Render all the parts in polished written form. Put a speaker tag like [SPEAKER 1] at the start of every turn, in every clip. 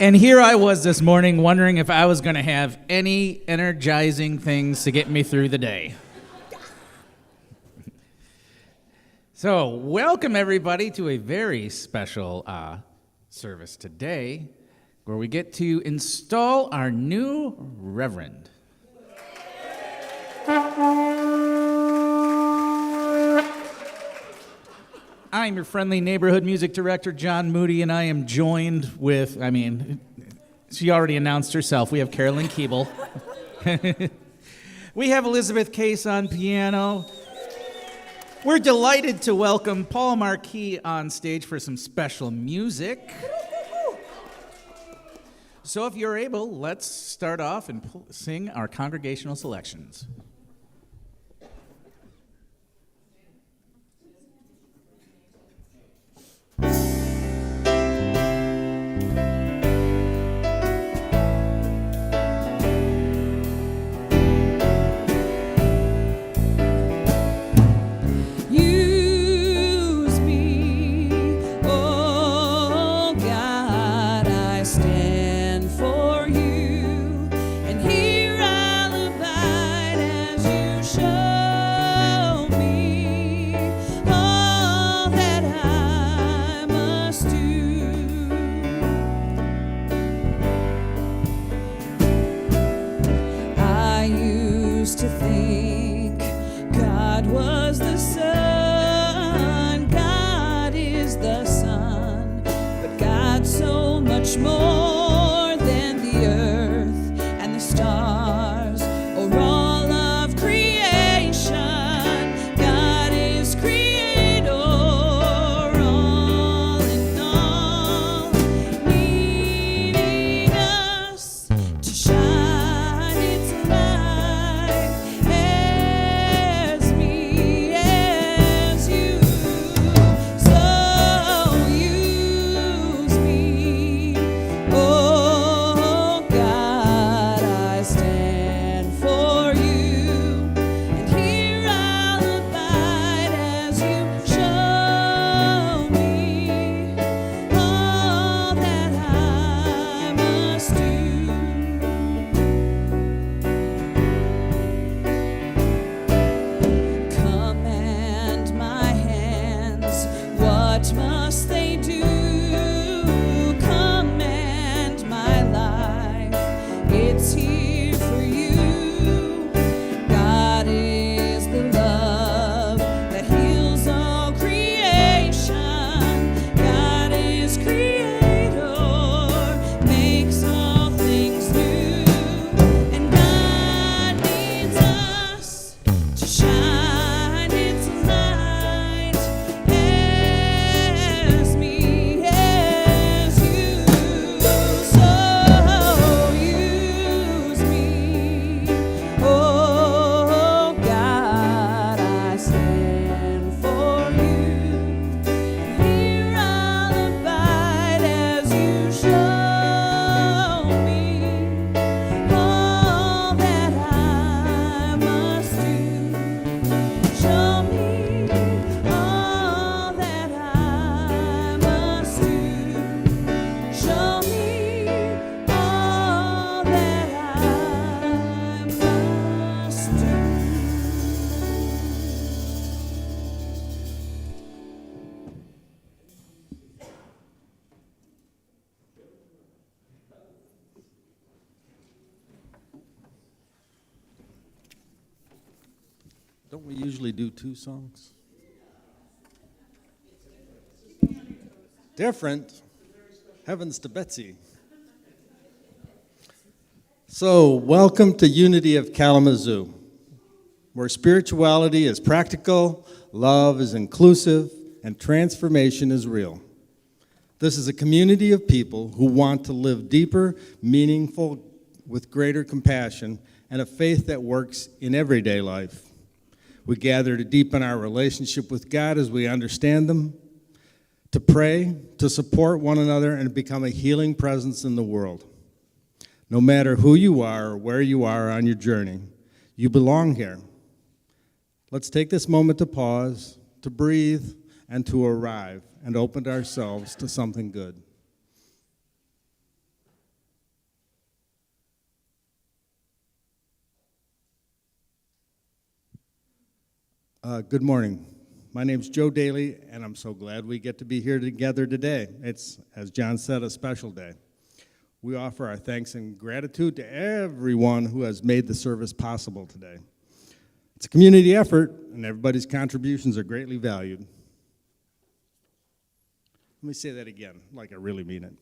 [SPEAKER 1] And here I was this morning wondering if I was going to have any energizing things to get me through the day. So, welcome everybody to a very special service today where we get to install our new Reverend. I'm your friendly neighborhood music director, John Moody, and I am joined with, she already announced herself. We have Carolyn Keeble. We have Elizabeth Case on piano. We're delighted to welcome Paul Marquis on stage for some special music. So if you're able, let's start off and sing our congregational selections.
[SPEAKER 2] Stand for you, and here I'll abide. to think God was the Son, God is the Son, but God so much more than the earth and the stars or all of creation. God is creator, all in all, needing us to shine its light as me, as you. So use me, oh God, I stand for you, and here I'll abide as you show me all that I must do. Command my hands, what must they do? Command my life, it's here for you. God is the love that heals all creation. God is creator, makes all things new. And God needs us to shine its light as me, as you. So use me, oh God, I stand for you. Here I'll abide as you show me all that I must do. Show me all that I must do. Show me all that I must do.
[SPEAKER 3] Don't we usually do 2 songs? Different. Heavens to Betsy. So, welcome to Unity of Kalamazoo, where spirituality is practical, love is inclusive, and transformation is real. This is a community of people who want to live deeper, meaningful, with greater compassion, and a faith that works in everyday life. We gather to deepen our relationship with God as we understand them, to pray, to support one another, and to become a healing presence in the world. No matter who you are or where you are on your journey, you belong here. Let's take this moment to pause, to breathe, and to arrive, and open ourselves to something good. Good morning. My name's Joe Daly, and I'm so glad we get to be here together today. It's, as John said, a special day. We offer our thanks and gratitude to everyone who has made the service possible today. It's a community effort, and everybody's contributions are greatly valued. Let me say that again, like I really mean it.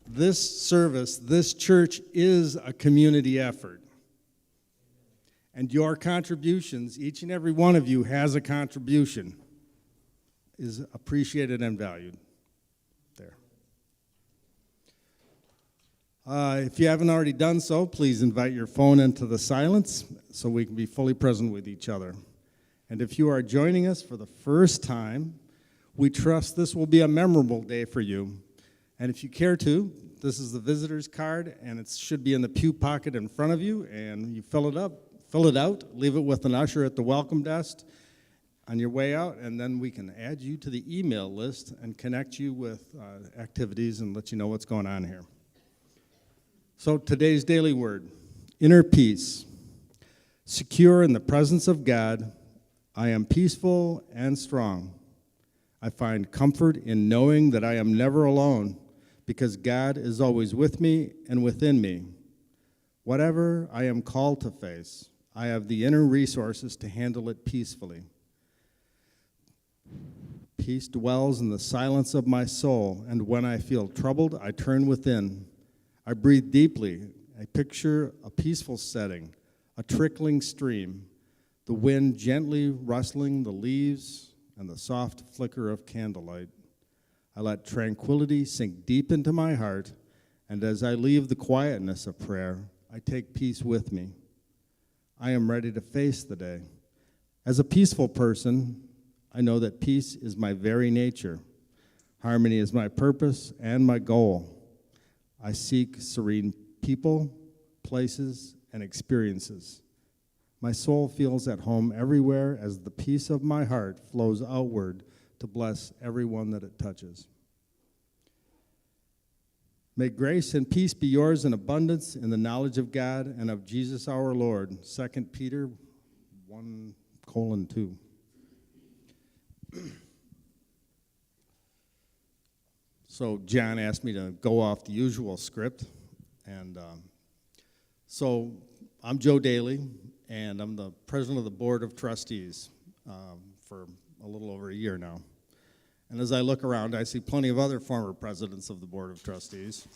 [SPEAKER 3] This service, this church is a community effort. And your contributions, each and every one of you has a contribution, is appreciated and valued. There. If you haven't already done so, please invite your phone into the silence so we can be fully present with each other. And if you are joining us for the first time, we trust this will be a memorable day for you. And if you care to, this is the visitor's card, and it should be in the pew pocket in front of you, and you fill it out, leave it with an usher at the welcome desk on your way out, and then we can add you to the email list and connect you with activities and let you know what's going on here. So today's daily word, inner peace. Secure in the presence of God, I am peaceful and strong. I find comfort in knowing that I am never alone because God is always with me and within me. Whatever I am called to face, I have the inner resources to handle it peacefully. Peace dwells in the silence of my soul, and when I feel troubled, I turn within. I breathe deeply. I picture a peaceful setting, a trickling stream, the wind gently rustling the leaves, and the soft flicker of candlelight. I let tranquility sink deep into my heart, and as I leave the quietness of prayer, I take peace with me. I am ready to face the day. As a peaceful person, I know that peace is my very nature. Harmony is my purpose and my goal. I seek serene people, places, and experiences. My soul feels at home everywhere as the peace of my heart flows outward to bless everyone that it touches. May grace and peace be yours in abundance in the knowledge of God and of Jesus our Lord. 2 Peter 1:2. So John asked me to go off the usual script, and so I'm Joe Daly, and I'm the president of the Board of Trustees for a little over a year now. And as I look around, I see plenty of other former presidents of the Board of Trustees.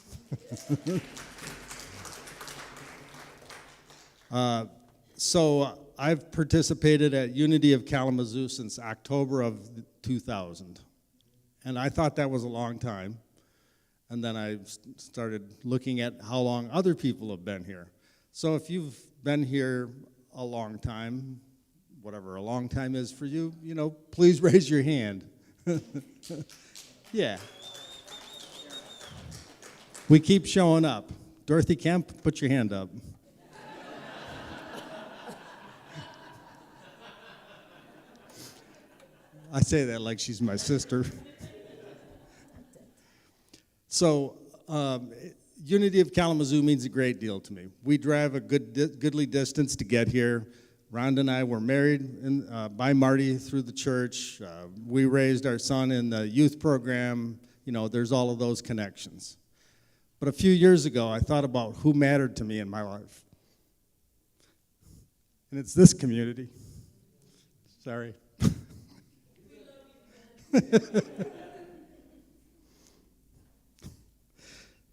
[SPEAKER 3] So I've participated at Unity of Kalamazoo since October of 2000. And I thought that was a long time. And then I started looking at how long other people have been here. So if you've been here a long time, whatever a long time is for you, please raise your hand. Yeah. We keep showing up. Dorothy Kemp, put your hand up. I say that like she's my sister. So, Unity of Kalamazoo means a great deal to me. We drive a goodly distance to get here. Rhonda and I were married by Marty through the church. We raised our son in the youth program. There's all of those connections. But a few years ago, I thought about who mattered to me in my life. And it's this community. Sorry.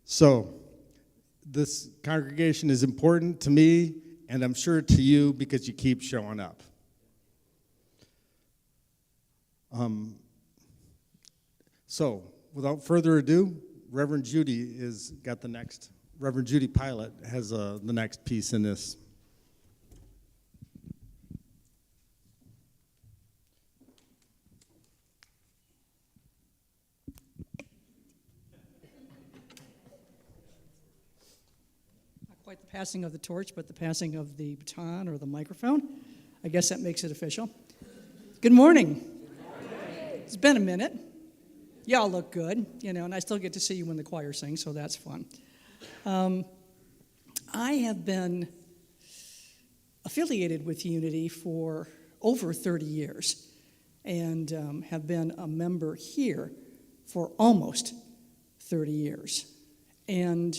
[SPEAKER 3] So, this congregation is important to me, and I'm sure to you because you keep showing up. So, without further ado, Reverend Judy Reverend Judy Pilot has the next piece in this.
[SPEAKER 4] Quite the passing of the torch, but the passing of the baton or the microphone. I guess that makes it official. Good morning. Good morning. It's been a minute. Y'all look good, and I still get to see you when the choir sings, so that's fun. I have been affiliated with Unity for over 30 years and have been a member here for almost 30 years. And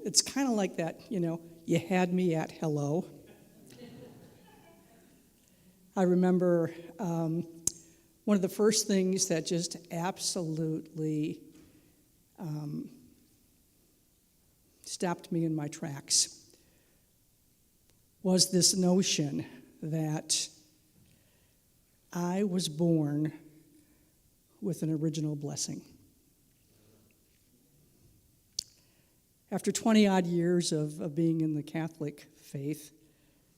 [SPEAKER 4] it's kind of like that, you had me at hello. I remember one of the first things that just absolutely stopped me in my tracks was this notion that I was born with an original blessing. After 20-odd years of being in the Catholic faith,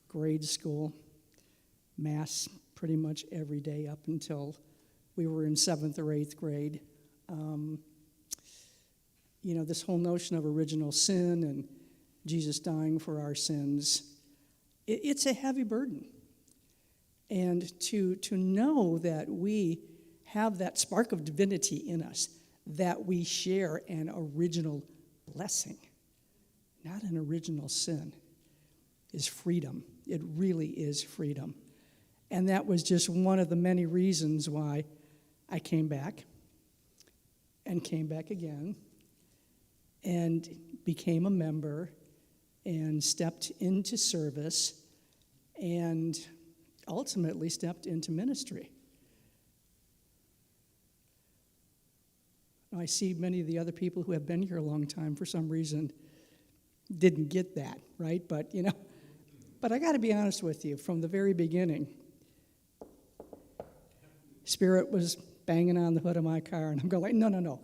[SPEAKER 4] grade school, Mass pretty much every day up until we were in 7th or 8th grade, this whole notion of original sin and Jesus dying for our sins, it's a heavy burden. And to know that we have that spark of divinity in us, that we share an original blessing, not an original sin, is freedom. It really is freedom. And that was just one of the many reasons why I came back and came back again and became a member and stepped into service and ultimately stepped into ministry. I see many of the other people who have been here a long time for some reason didn't get that, right? But, but I got to be honest with you, from the very beginning, Spirit was banging on the hood of my car, and I'm going like, no.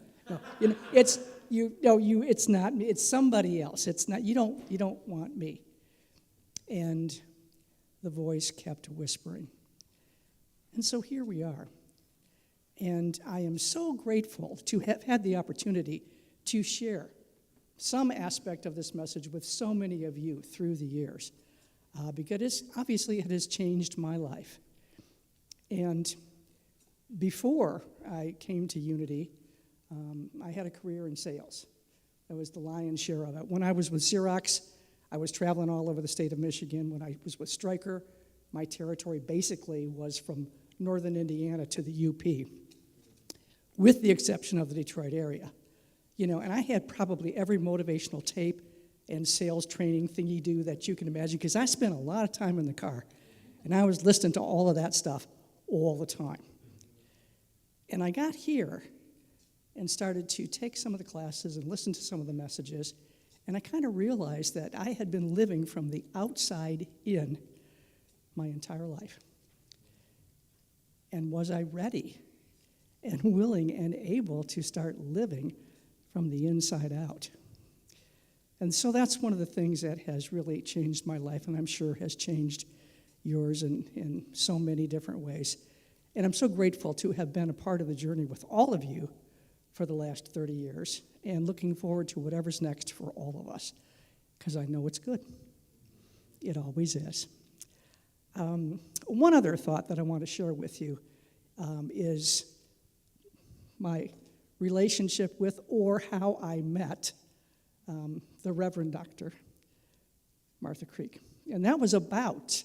[SPEAKER 4] It's it's not me. It's somebody else. It's not you. Don't want me. And the voice kept whispering, and so here we are. And I am so grateful to have had the opportunity to share some aspect of this message with so many of you through the years, because obviously it has changed my life. And before I came to Unity, I had a career in sales. That was the lion's share of it. When I was with Xerox, I was traveling all over the state of Michigan. When I was with Stryker, my territory basically was from northern Indiana to the UP, with the exception of the Detroit area. And I had probably every motivational tape and sales training thingy-do that you can imagine, because I spent a lot of time in the car, and I was listening to all of that stuff all the time. And I got here and started to take some of the classes and listen to some of the messages, and I kind of realized that I had been living from the outside in my entire life. And was I ready and willing and able to start living from the inside out? And so that's one of the things that has really changed my life, and I'm sure has changed yours in so many different ways. And I'm so grateful to have been a part of the journey with all of you for the last 30 years, and looking forward to whatever's next for all of us, because I know it's good. It always is. One other thought that I want to share with you is my relationship with, or how I met, the Reverend Dr. Martha Creek. And that was about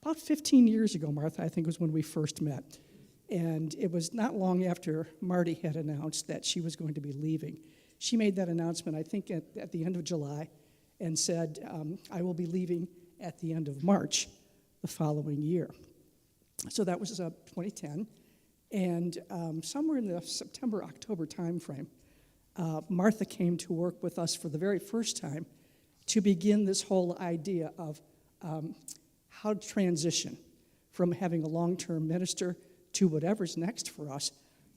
[SPEAKER 4] 15 years ago, Martha, I think, was when we first met. And it was not long after Marty had announced that she was going to be leaving. She made that announcement, I think, at the end of July, and said, I will be leaving at the end of March the following year. So that was 2010. And somewhere in the September-October timeframe, Martha came to work with us for the very first time to begin this whole idea of how to transition from having a long-term minister to whatever's next for us,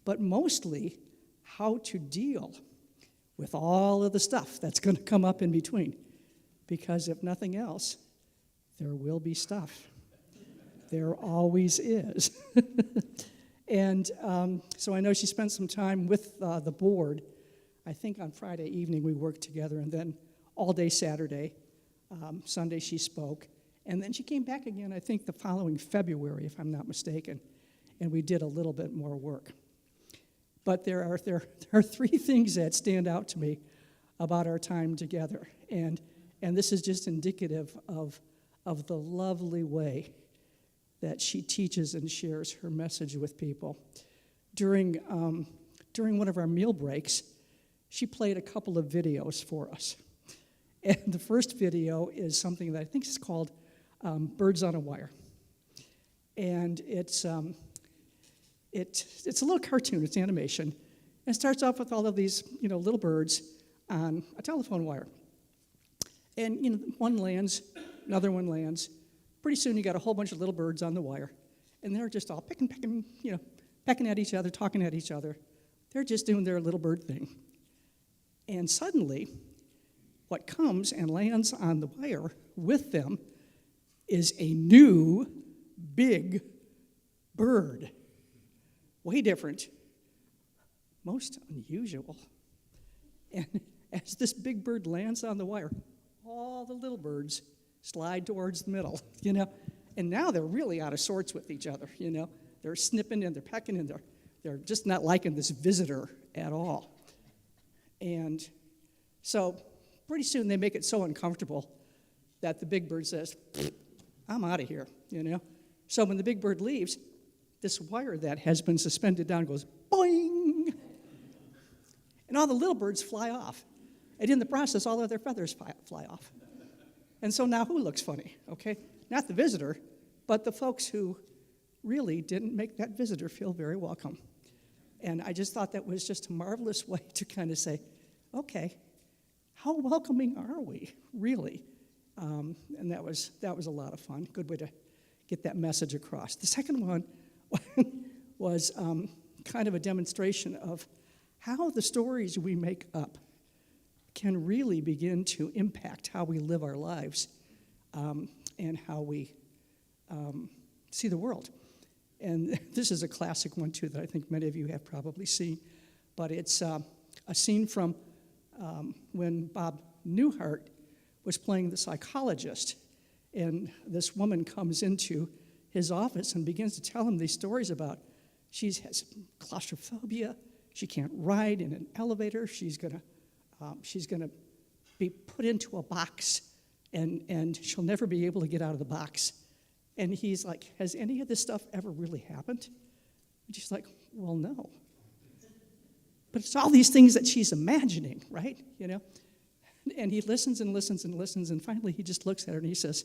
[SPEAKER 4] but mostly how to deal with all of the stuff that's going to come up in between. Because if nothing else, there will be stuff. There always is. And so I know she spent some time with the board. I think on Friday evening we worked together, and then all day Saturday, Sunday she spoke. And then she came back again, I think, the following February, if I'm not mistaken, and we did a little bit more work. But there are three things that stand out to me about our time together, and this is just indicative of the lovely way that she teaches and shares her message with people. During one of our meal breaks, she played a couple of videos for us. And the first video is something that I think is called Birds on a Wire. And it's a little cartoon, it's animation. And it starts off with all of these, little birds on a telephone wire. And, one lands, another one lands. Pretty soon you got a whole bunch of little birds on the wire. And they're just all pecking at each other, talking at each other. They're just doing their little bird thing. And suddenly, what comes and lands on the wire with them is a new, big bird. Way different, most unusual. And as this big bird lands on the wire, all the little birds slide towards the middle, And now they're really out of sorts with each other, They're snipping and they're pecking and they're just not liking this visitor at all. And so pretty soon they make it so uncomfortable that the big bird says, I'm out of here, So when the big bird leaves, this wire that has been suspended down goes boing, and all the little birds fly off. And in the process, all of their feathers fly off. And so now who looks funny, okay? Not the visitor, but the folks who really didn't make that visitor feel very welcome. And I just thought that was just a marvelous way to kind of say, okay, how welcoming are we, really? And that was a lot of fun. Good way to get that message across. The second one was kind of a demonstration of how the stories we make up can really begin to impact how we live our lives and how we see the world. And this is a classic one, too, that I think many of you have probably seen. But it's a scene from when Bob Newhart was playing the psychologist. And this woman comes into his office and begins to tell him these stories about she has claustrophobia, she can't ride in an elevator, she's gonna be put into a box, and she'll never be able to get out of the box. And he's like, has any of this stuff ever really happened? And she's like, well, no. But it's all these things that she's imagining, right? You know? And he listens and listens and listens, and finally he just looks at her and he says,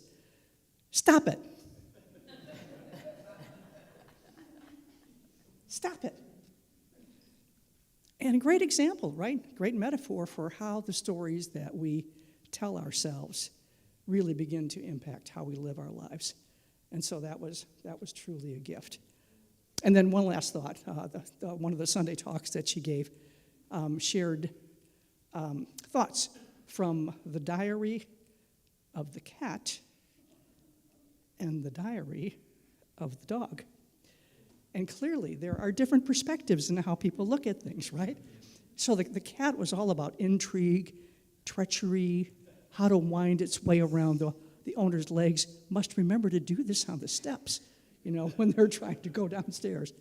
[SPEAKER 4] stop it. Stop it. And a great example, right? Great metaphor for how the stories that we tell ourselves really begin to impact how we live our lives. And so that was truly a gift. And then one last thought. One of the Sunday talks that she gave shared thoughts from the diary of the cat and the diary of the dog. And clearly, there are different perspectives in how people look at things, right? So the cat was all about intrigue, treachery, how to wind its way around the owner's legs. Must remember to do this on the steps, when they're trying to go downstairs.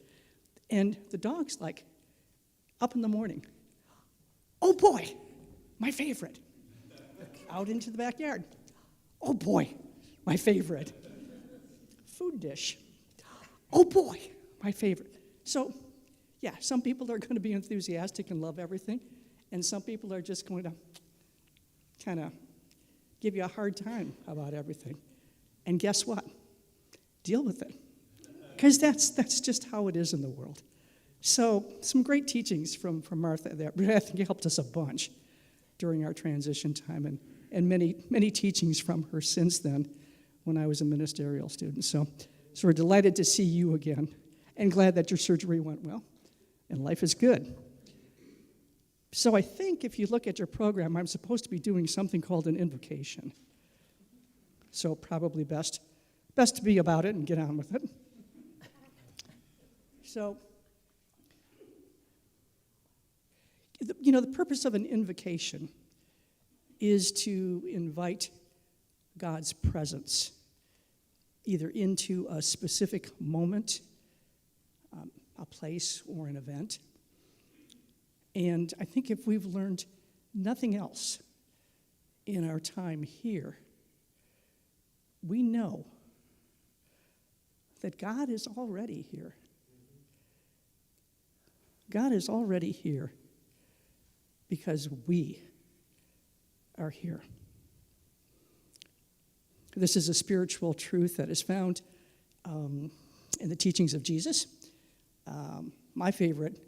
[SPEAKER 4] And the dog's like, up in the morning, oh boy, my favorite. Out into the backyard, oh boy, my favorite. Food dish, oh boy, my favorite. So, yeah, some people are going to be enthusiastic and love everything, and some people are just going to kind of give you a hard time about everything. And guess what? Deal with it. Because that's just how it is in the world. So, some great teachings from Martha that I think helped us a bunch during our transition time, and many teachings from her since then when I was a ministerial student. So we're delighted to see you again, and glad that your surgery went well, and life is good. So I think if you look at your program, I'm supposed to be doing something called an invocation. So probably best to be about it and get on with it. So, the purpose of an invocation is to invite God's presence either into a specific moment, a place, or an event. And I think if we've learned nothing else in our time here, we know that God is already here. God is already here because we are here. This is a spiritual truth that is found in the teachings of Jesus. My favorite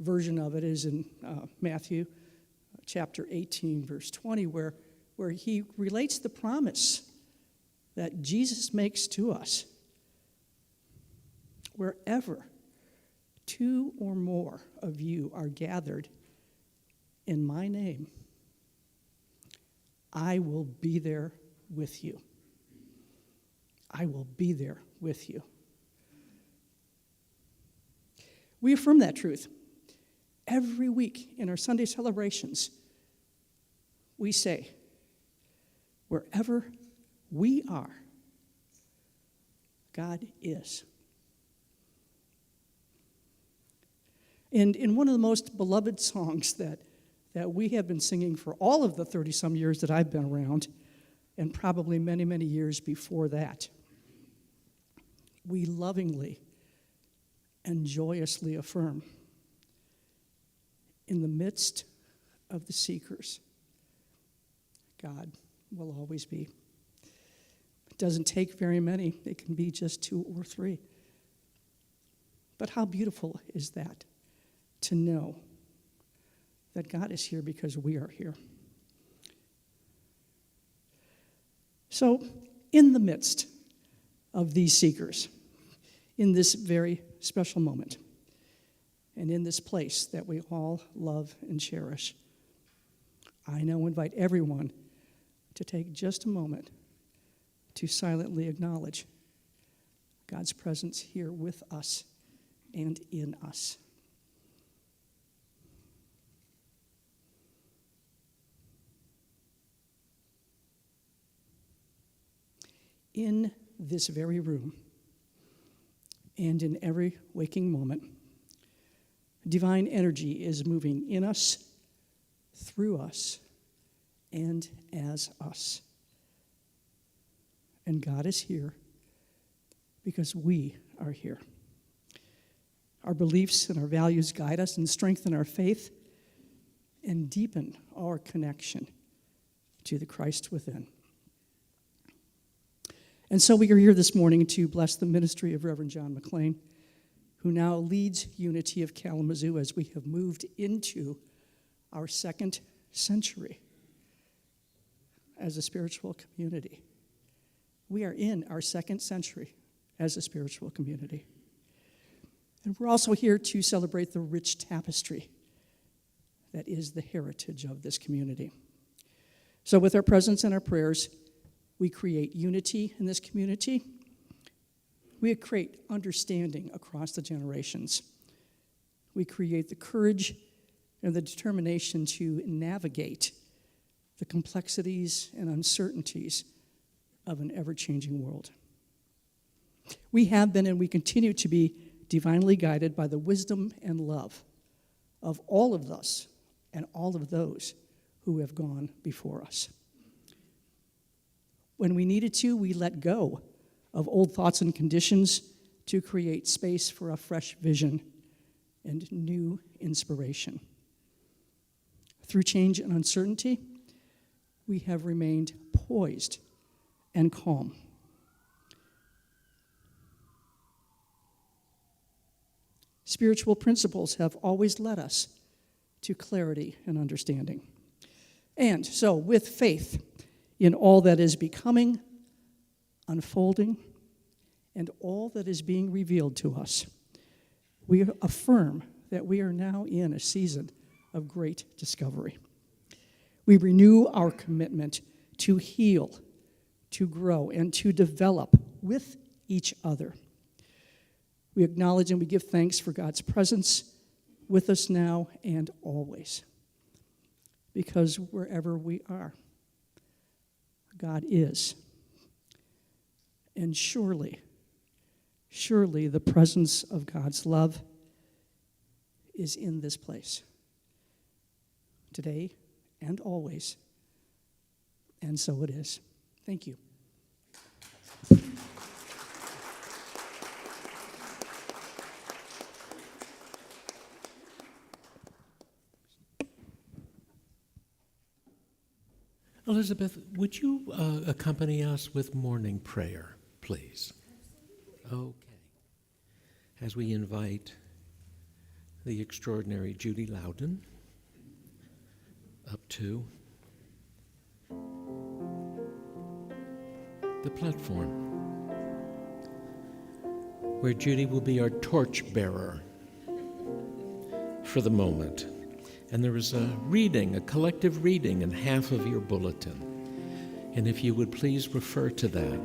[SPEAKER 4] version of it is in Matthew chapter 18, verse 20, where he relates the promise that Jesus makes to us. Wherever 2 or more of you are gathered in my name, I will be there with you. I will be there with you. We affirm that truth. Every week in our Sunday celebrations, we say, wherever we are, God is. And in one of the most beloved songs that we have been singing for all of the 30-some years that I've been around, and probably many, many years before that, we lovingly and joyously affirm, in the midst of the seekers, God will always be. It doesn't take very many. It can be just 2 or 3. But how beautiful is that, to know that God is here because we are here. So, in the midst of these seekers, in this very special moment, and in this place that we all love and cherish, I now invite everyone to take just a moment to silently acknowledge God's presence here with us and in us. In this very room and in every waking moment, divine energy is moving in us, through us, and as us. And God is here because we are here. Our beliefs and our values guide us and strengthen our faith and deepen our connection to the Christ within. And so we are here this morning to bless the ministry of Reverend John McLean, who now leads Unity of Kalamazoo as we have moved into our 2nd century as a spiritual community. We are in our 2nd century as a spiritual community. And we're also here to celebrate the rich tapestry that is the heritage of this community. So with our presence and our prayers, we create unity in this community. We create understanding across the generations. We create the courage and the determination to navigate the complexities and uncertainties of an ever-changing world. We have been and we continue to be divinely guided by the wisdom and love of all of us and all of those who have gone before us. When we needed to, we let go of old thoughts and conditions to create space for a fresh vision and new inspiration. Through change and uncertainty, we have remained poised and calm. Spiritual principles have always led us to clarity and understanding. And so, with faith in all that is becoming, unfolding, and all that is being revealed to us, we affirm that we are now in a season of great discovery. We renew our commitment to heal, to grow, and to develop with each other. We acknowledge and we give thanks for God's presence with us now and always. Because wherever we are, God is. And surely the presence of God's love is in this place, today and always. And so it is. Thank you.
[SPEAKER 5] Elizabeth, would you accompany us with morning prayer, please? Okay. As we invite the extraordinary Judy Loudon up to the platform, where Judy will be our torchbearer for the moment. And there is a collective reading in half of your bulletin. And if you would please refer to that.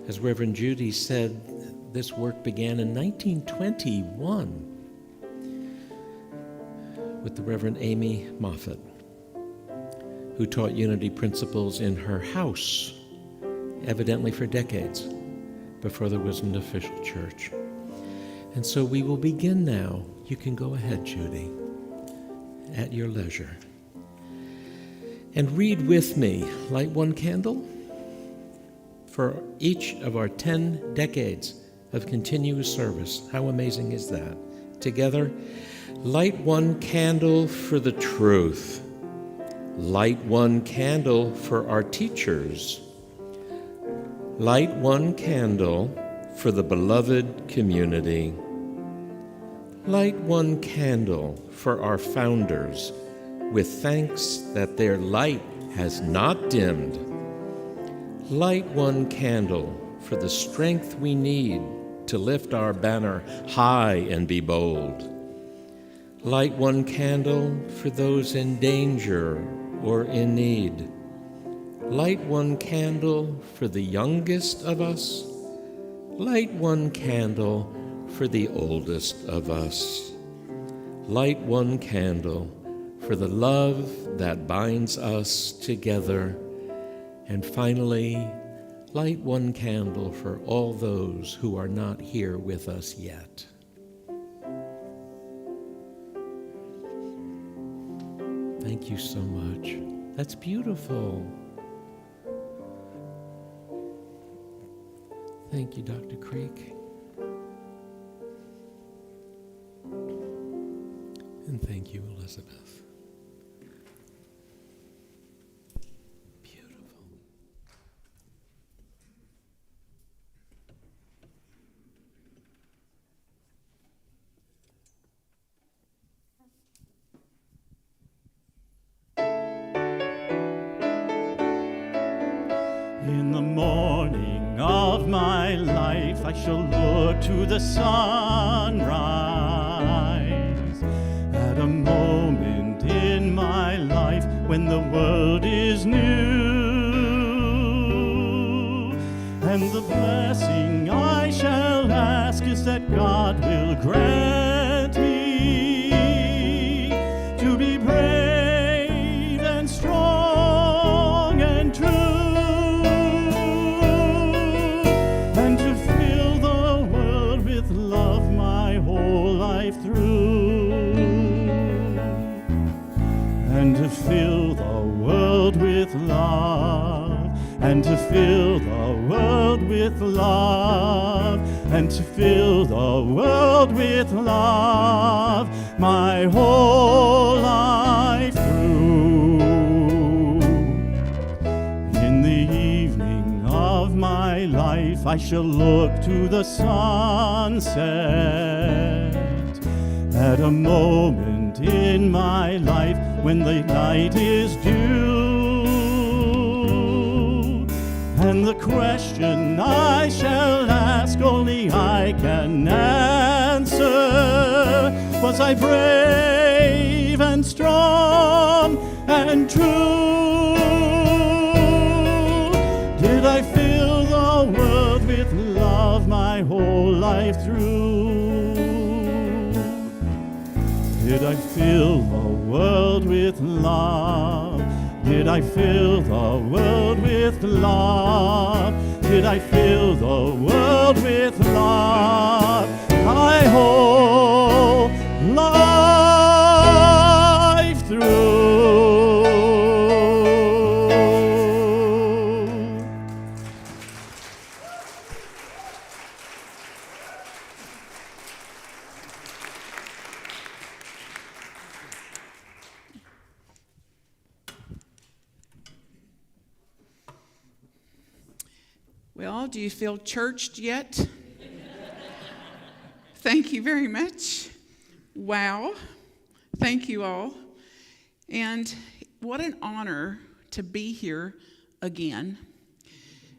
[SPEAKER 5] As Reverend Judy said, this work began in 1921 with the Reverend Amy Moffat, who taught unity principles in her house, evidently for decades, before there was an official church. And so we will begin now. You can go ahead, Judy, at your leisure. And read with me, light one candle for each of our 10 decades of continuous service. How amazing is that? Together, light one candle for the truth. Light one candle for our teachers. Light one candle for the beloved community. Light one candle for our founders, with thanks that their light has not dimmed. Light one candle for the strength we need to lift our banner high and be bold. Light one candle for those in danger or in need. Light one candle for the youngest of us. Light one candle for the oldest of us. Light one candle for the love that binds us together. And finally, light one candle for all those who are not here with us yet. Thank you so much. That's beautiful. Thank you, Dr. Creek. And thank you, Elizabeth. Beautiful.
[SPEAKER 6] In the morning of my life, I shall look to the sunrise. At a moment in my life when the world is new, and the blessing I shall ask is that God will grant me to be brave and strong and true, and to fill the world with love my whole life through, and to fill the world with love, and to fill the world with love, and to fill the world with love my whole life through. In the evening of my life, I shall look to the sunset. At a moment in my life when the night is due, and the question I shall ask only I can answer: was I brave and strong and true? Did I fill the world with love my whole life through? Did I fill the world with love? Did I fill the world with love? Did I fill the world with love my whole life through?
[SPEAKER 7] Well, do you feel churched yet? Thank you very much. Wow. Thank you all. And what an honor to be here again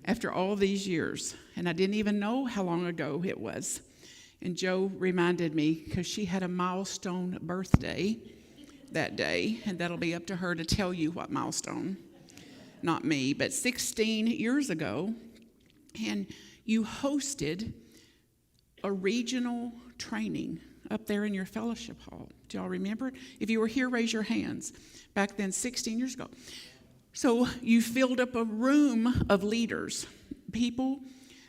[SPEAKER 7] after all these years. And I didn't even know how long ago it was. And Joe reminded me because she had a milestone birthday that day, and that'll be up to her to tell you what milestone. Not me, but 16 years ago. And you hosted a regional training up there in your fellowship hall. Do y'all remember it? If you were here, raise your hands. Back then, 16 years ago. So you filled up a room of leaders, people,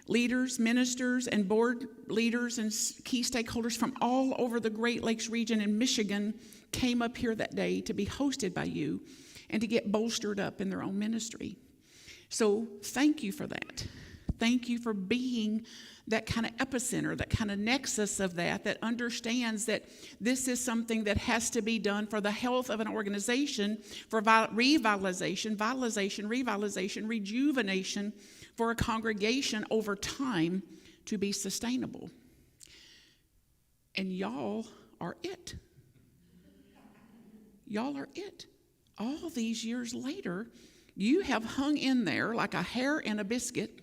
[SPEAKER 7] leaders, ministers, and board leaders and key stakeholders from all over the Great Lakes region in Michigan came up here that day to be hosted by you and to get bolstered up in their own ministry. So thank you for that. Thank you for being that kind of epicenter, that kind of nexus of that understands that this is something that has to be done for the health of an organization, for revitalization, rejuvenation for a congregation over time to be sustainable. And y'all are it. Y'all are it. All these years later, you have hung in there like a hair in a biscuit.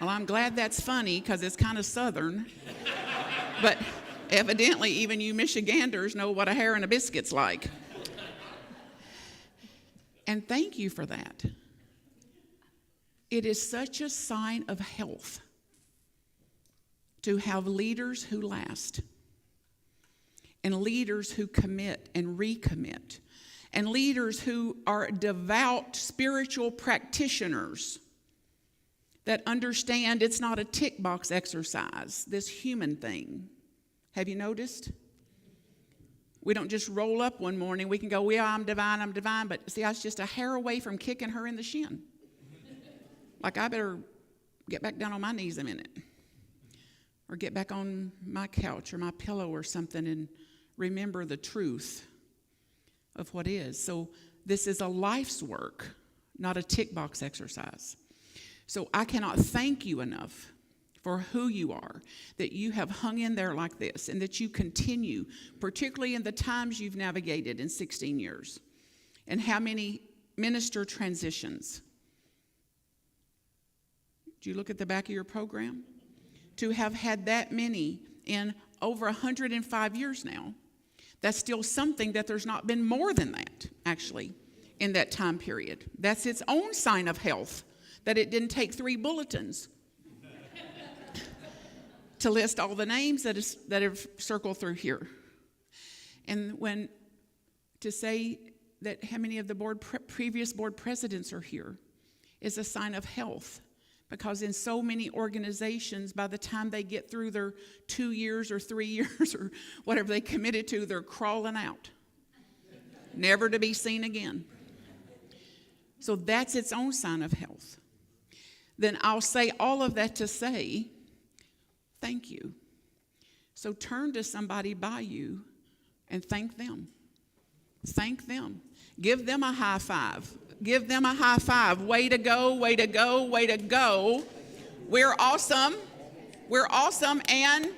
[SPEAKER 7] Well, I'm glad that's funny because it's kind of Southern. But evidently, even you Michiganders know what a hair in a biscuit's like. And thank you for that. It is such a sign of health to have leaders who last, and leaders who commit and recommit, and leaders who are devout spiritual practitioners that understand it's not a tick box exercise, this human thing. Have you noticed? We don't just roll up one morning. We can go, well, I'm divine, but see, I was just a hair away from kicking her in the shin. Like, I better get back down on my knees a minute, or get back on my couch or my pillow or something and remember the truth of what is. So this is a life's work, not a tick box exercise. So I cannot thank you enough for who you are, that you have hung in there like this, and that you continue, particularly in the times you've navigated in 16 years, and how many minister transitions. Do you look at the back of your program? To have had that many in over 105 years now, that's still something that there's not been more than that, actually, in that time period. That's its own sign of health, that it didn't take 3 bulletins to list all the names that have circled through here. And to say that how many of the previous board presidents are here is a sign of health. Because in so many organizations, by the time they get through their 2 years or 3 years or whatever they committed to, they're crawling out, never to be seen again. So that's its own sign of health. Then I'll say all of that to say, thank you. So turn to somebody by you and thank them. Thank them. Give them a high five. Give them a high five. Way to go, way to go, way to go. We're awesome. We're awesome. And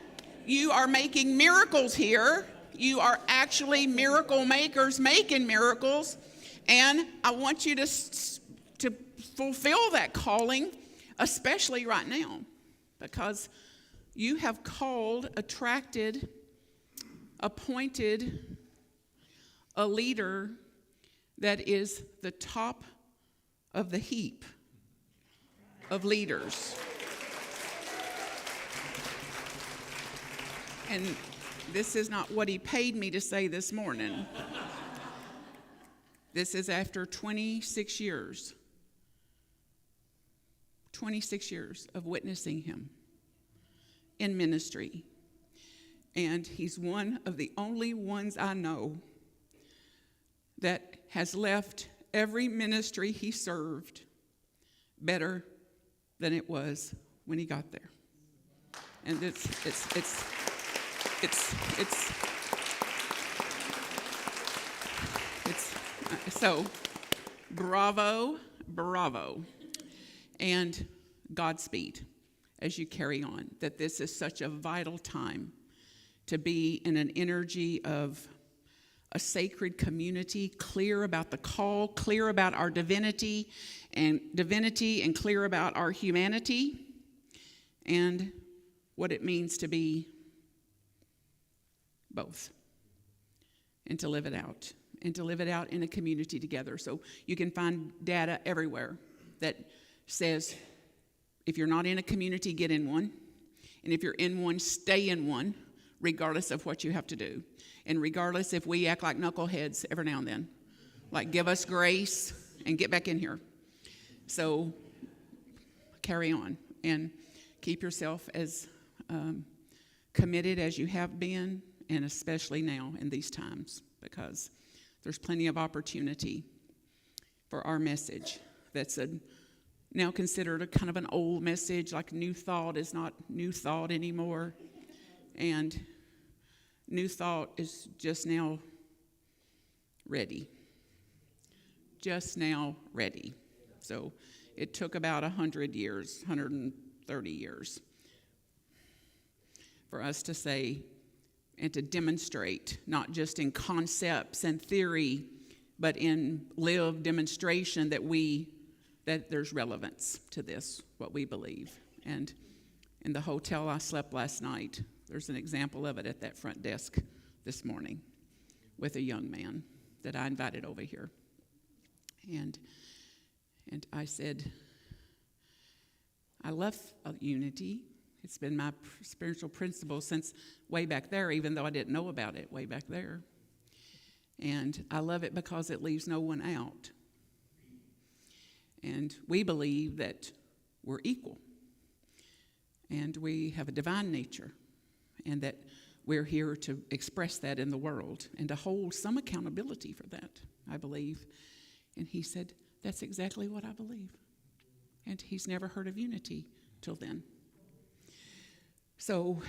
[SPEAKER 7] you are making miracles here. You are actually miracle makers making miracles. And I want you to fulfill that calling, especially right now, because you have called, attracted, appointed a leader that is the top of the heap of leaders. And this is not what he paid me to say this morning. This is after 26 years. 26 years of witnessing him in ministry. And he's one of the only ones I know that has left every ministry he served better than it was when he got there. And it's so bravo, and Godspeed as you carry on, that this is such a vital time to be in an energy of a sacred community, clear about the call, clear about our divinity and clear about our humanity and what it means to be both, and to live it out, in a community together. So you can find data everywhere that says if you're not in a community, get in one, and if you're in one, stay in one, regardless of what you have to do. And regardless if we act like knuckleheads every now and then, like give us grace and get back in here. So carry on and keep yourself as committed as you have been, and especially now in these times, because there's plenty of opportunity for our message that's a now considered a kind of an old message, like New Thought is not New Thought anymore. And New Thought is just now ready. Just now ready. So it took about 100 years, 130 years for us to say and to demonstrate, not just in concepts and theory, but in lived demonstration that there's relevance to this, what we believe. And in the hotel I slept last night, there's an example of it at that front desk this morning with a young man that I invited over here. And I said, I love unity. It's been my spiritual principle since way back there, even though I didn't know about it way back there. And I love it because it leaves no one out. And we believe that we're equal. And we have a divine nature. And that we're here to express that in the world and to hold some accountability for that, I believe. And he said, that's exactly what I believe. And he's never heard of unity till then. So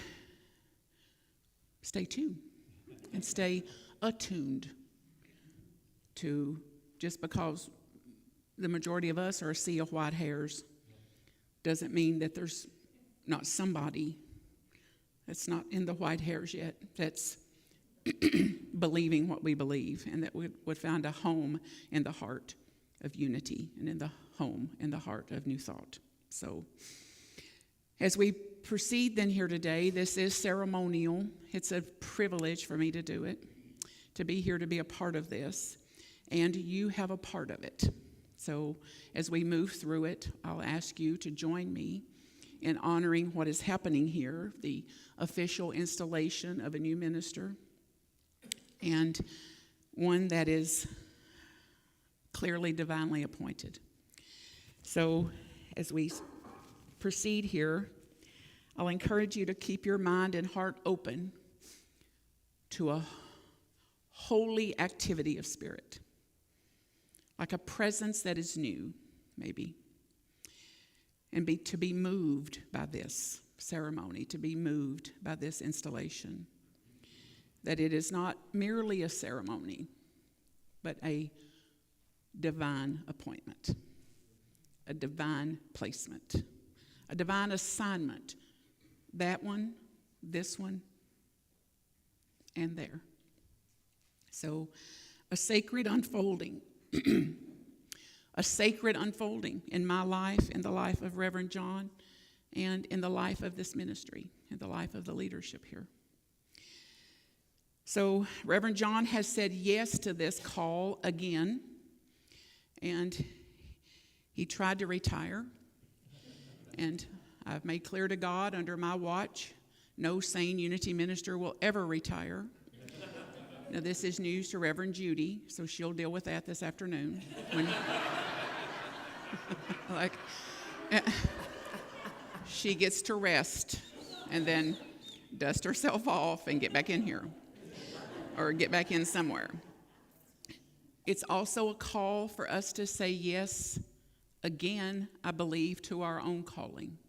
[SPEAKER 7] stay tuned and stay attuned to, just because the majority of us are a sea of white hairs doesn't mean that there's not somebody that's not in the white hairs yet that's believing what we believe, and that we would find a home in the heart of unity and in the home in the heart of New Thought. So as we proceed then here today, this is ceremonial. It's a privilege for me to do it, to be here to be a part of this, and you have a part of it. So as we move through it, I'll ask you to join me in honoring what is happening here, the official installation of a new minister, and one that is clearly divinely appointed. So as we proceed here, I'll encourage you to keep your mind and heart open to a holy activity of spirit, like a presence that is new, maybe, and to be moved by this ceremony, to be moved by this installation, that it is not merely a ceremony, but a divine appointment, a divine placement, a divine assignment. That one, this one, and there. So a sacred unfolding, a sacred unfolding in my life, in the life of Reverend John, and in the life of this ministry, in the life of the leadership here. So Reverend John has said yes to this call again, and he tried to retire, and I've made clear to God under my watch, no sane unity minister will ever retire. Now, this is news to Reverend Judy, so she'll deal with that this afternoon. She gets to rest and then dust herself off and get back in here, or get back in somewhere. It's also a call for us to say yes again, I believe, to our own calling.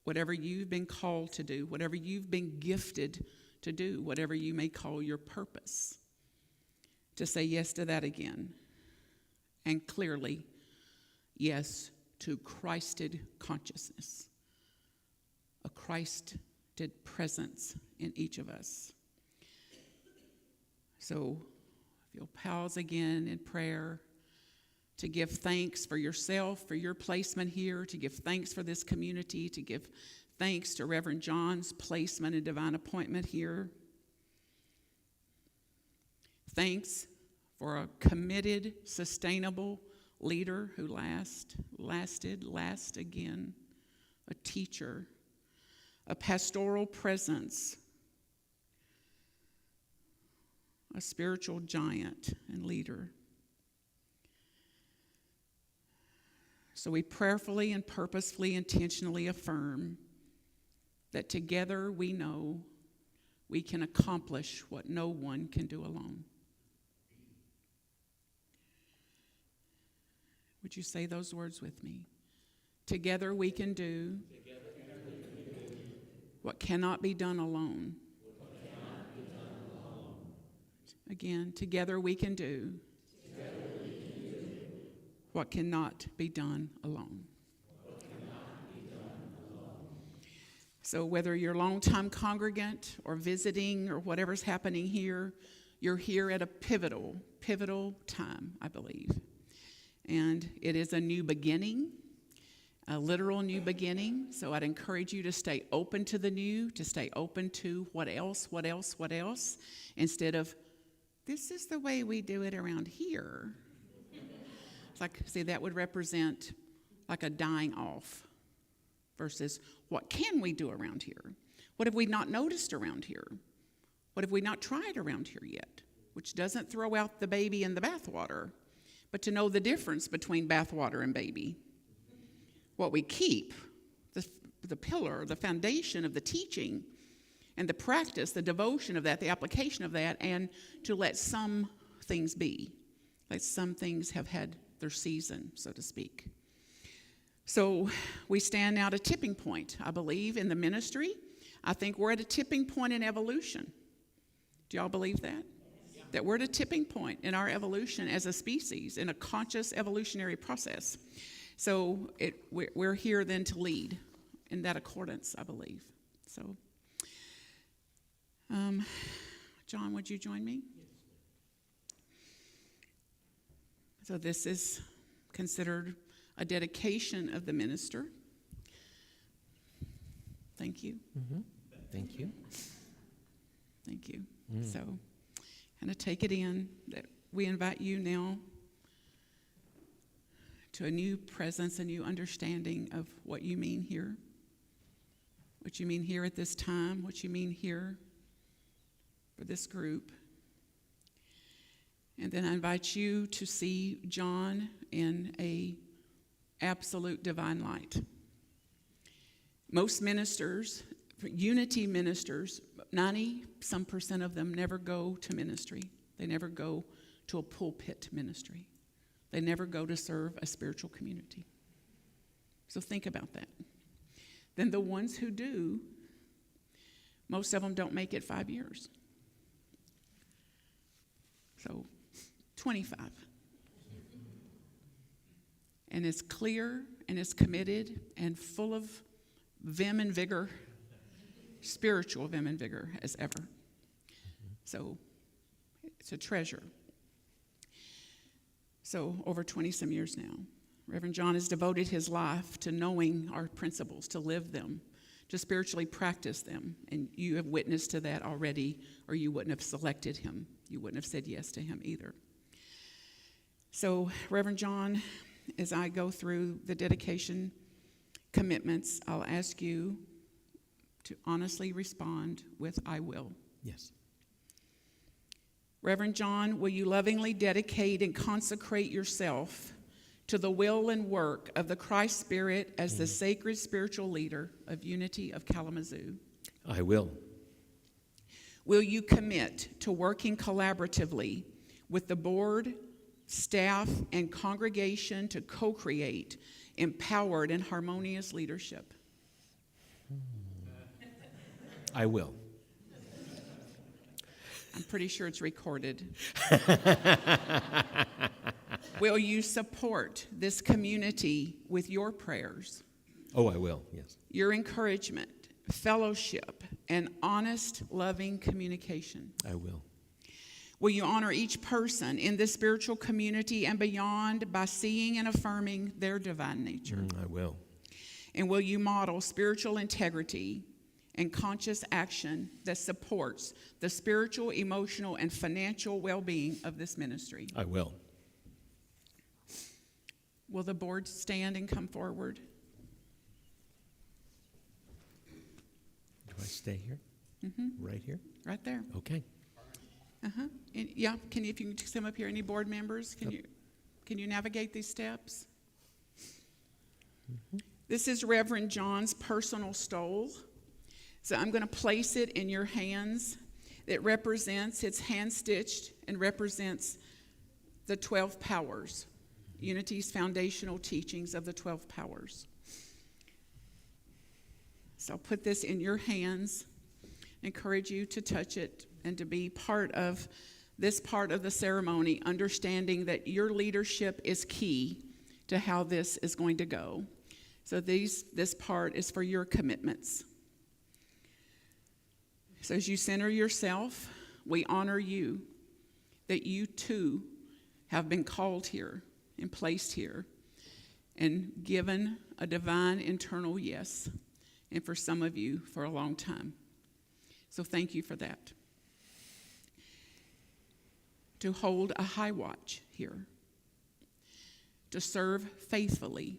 [SPEAKER 7] Whatever you've been called to do, whatever you've been gifted to do, whatever you may call your purpose, to say yes to that again. And clearly, yes to Christed consciousness, a Christed presence in each of us. So if you'll pause again in prayer, to give thanks for yourself, for your placement here, to give thanks for this community, to give thanks to Reverend John's placement and divine appointment here. Thanks for a committed, sustainable leader who lasted again, a teacher, a pastoral presence, a spiritual giant and leader. So we prayerfully and purposefully, intentionally affirm that together we know we can accomplish what no one can do alone. Would Would you say those words with me? Together we can do what cannot be done alone. Again, together we can do what cannot be done alone. So whether you're a longtime congregant or visiting or whatever's happening here, you're here at a pivotal time, I believe. And it is a new beginning, a literal new beginning. So I'd encourage you to stay open to the new, to stay open to what else, instead of, this is the way we do it around here. It's like, see, that would represent like a dying off versus what can we do around here? What have we not noticed around here? What have we not tried around here yet? Which doesn't throw out the baby in the bathwater, but to know the difference between bathwater and baby. What we keep, the pillar, the foundation of the teaching and the practice, the devotion of that, the application of that, and to let some things be. Let some things have had their season, so to speak. So we stand now at a tipping point, I believe, in the ministry. I think we're at a tipping point in evolution. Do y'all believe that? Yeah. That we're at a tipping point in our evolution as a species, in a conscious evolutionary process. So we're here then to lead in that accordance, I believe. So, John, would you join me? Yes. So this is considered a dedication of the minister. Thank you.
[SPEAKER 5] Mm-hmm. Thank you.
[SPEAKER 7] Thank you. So, kind of take it in that we invite you now to a new presence, a new understanding of what you mean here, what you mean here at this time, what you mean here for this group. And then I invite you to see John in a absolute divine light. Most ministers, unity ministers, 90% of them never go to ministry. They never go to a pulpit ministry. They never go to serve a spiritual community. So think about that. Then the ones who do, most of them don't make it 5 years. So 25. And is clear and is committed and full of vim and vigor, spiritual vim and vigor as ever. So it's a treasure. So over 20-some years now, Reverend John has devoted his life to knowing our principles, to live them, to spiritually practice them. And you have witnessed to that already, or you wouldn't have selected him. You wouldn't have said yes to him either. So, Reverend John, as I go through the dedication commitments, I'll ask you to honestly respond with, I will.
[SPEAKER 5] Yes.
[SPEAKER 7] Reverend John, will you lovingly dedicate and consecrate yourself to the will and work of the Christ Spirit as the sacred spiritual leader of Unity of Kalamazoo?
[SPEAKER 5] I will.
[SPEAKER 7] Will you commit to working collaboratively with the board, staff, and congregation to co-create empowered and harmonious leadership?
[SPEAKER 5] I will.
[SPEAKER 7] I'm pretty sure it's recorded. Will you support this community with your prayers,
[SPEAKER 5] Oh, I will, yes.
[SPEAKER 7] your encouragement, fellowship, and honest, loving communication?
[SPEAKER 5] I will.
[SPEAKER 7] Will you honor each person in this spiritual community and beyond by seeing and affirming their divine nature?
[SPEAKER 5] I will.
[SPEAKER 7] And will you model spiritual integrity and conscious action that supports the spiritual, emotional, and financial well-being of this ministry?
[SPEAKER 5] I will.
[SPEAKER 7] Will the board stand and come forward?
[SPEAKER 5] Do I stay here? Right here?
[SPEAKER 7] Right there.
[SPEAKER 5] Okay.
[SPEAKER 7] And yeah, if you can come up here, any board members, can you navigate these steps? This is Reverend John's personal stole. So I'm going to place it in your hands. It represents, it's hand-stitched and represents the 12 powers Unity's foundational teachings of the 12 powers. So I'll put this in your hands, encourage you to touch it and to be part of this part of the ceremony, understanding that your leadership is key to how this is going to go. So this part is for your commitments. So as you center yourself, we honor you, that you too have been called here and placed here and given a divine internal yes, and for some of you for a long time. So thank you for that. To hold a high watch here, to serve faithfully,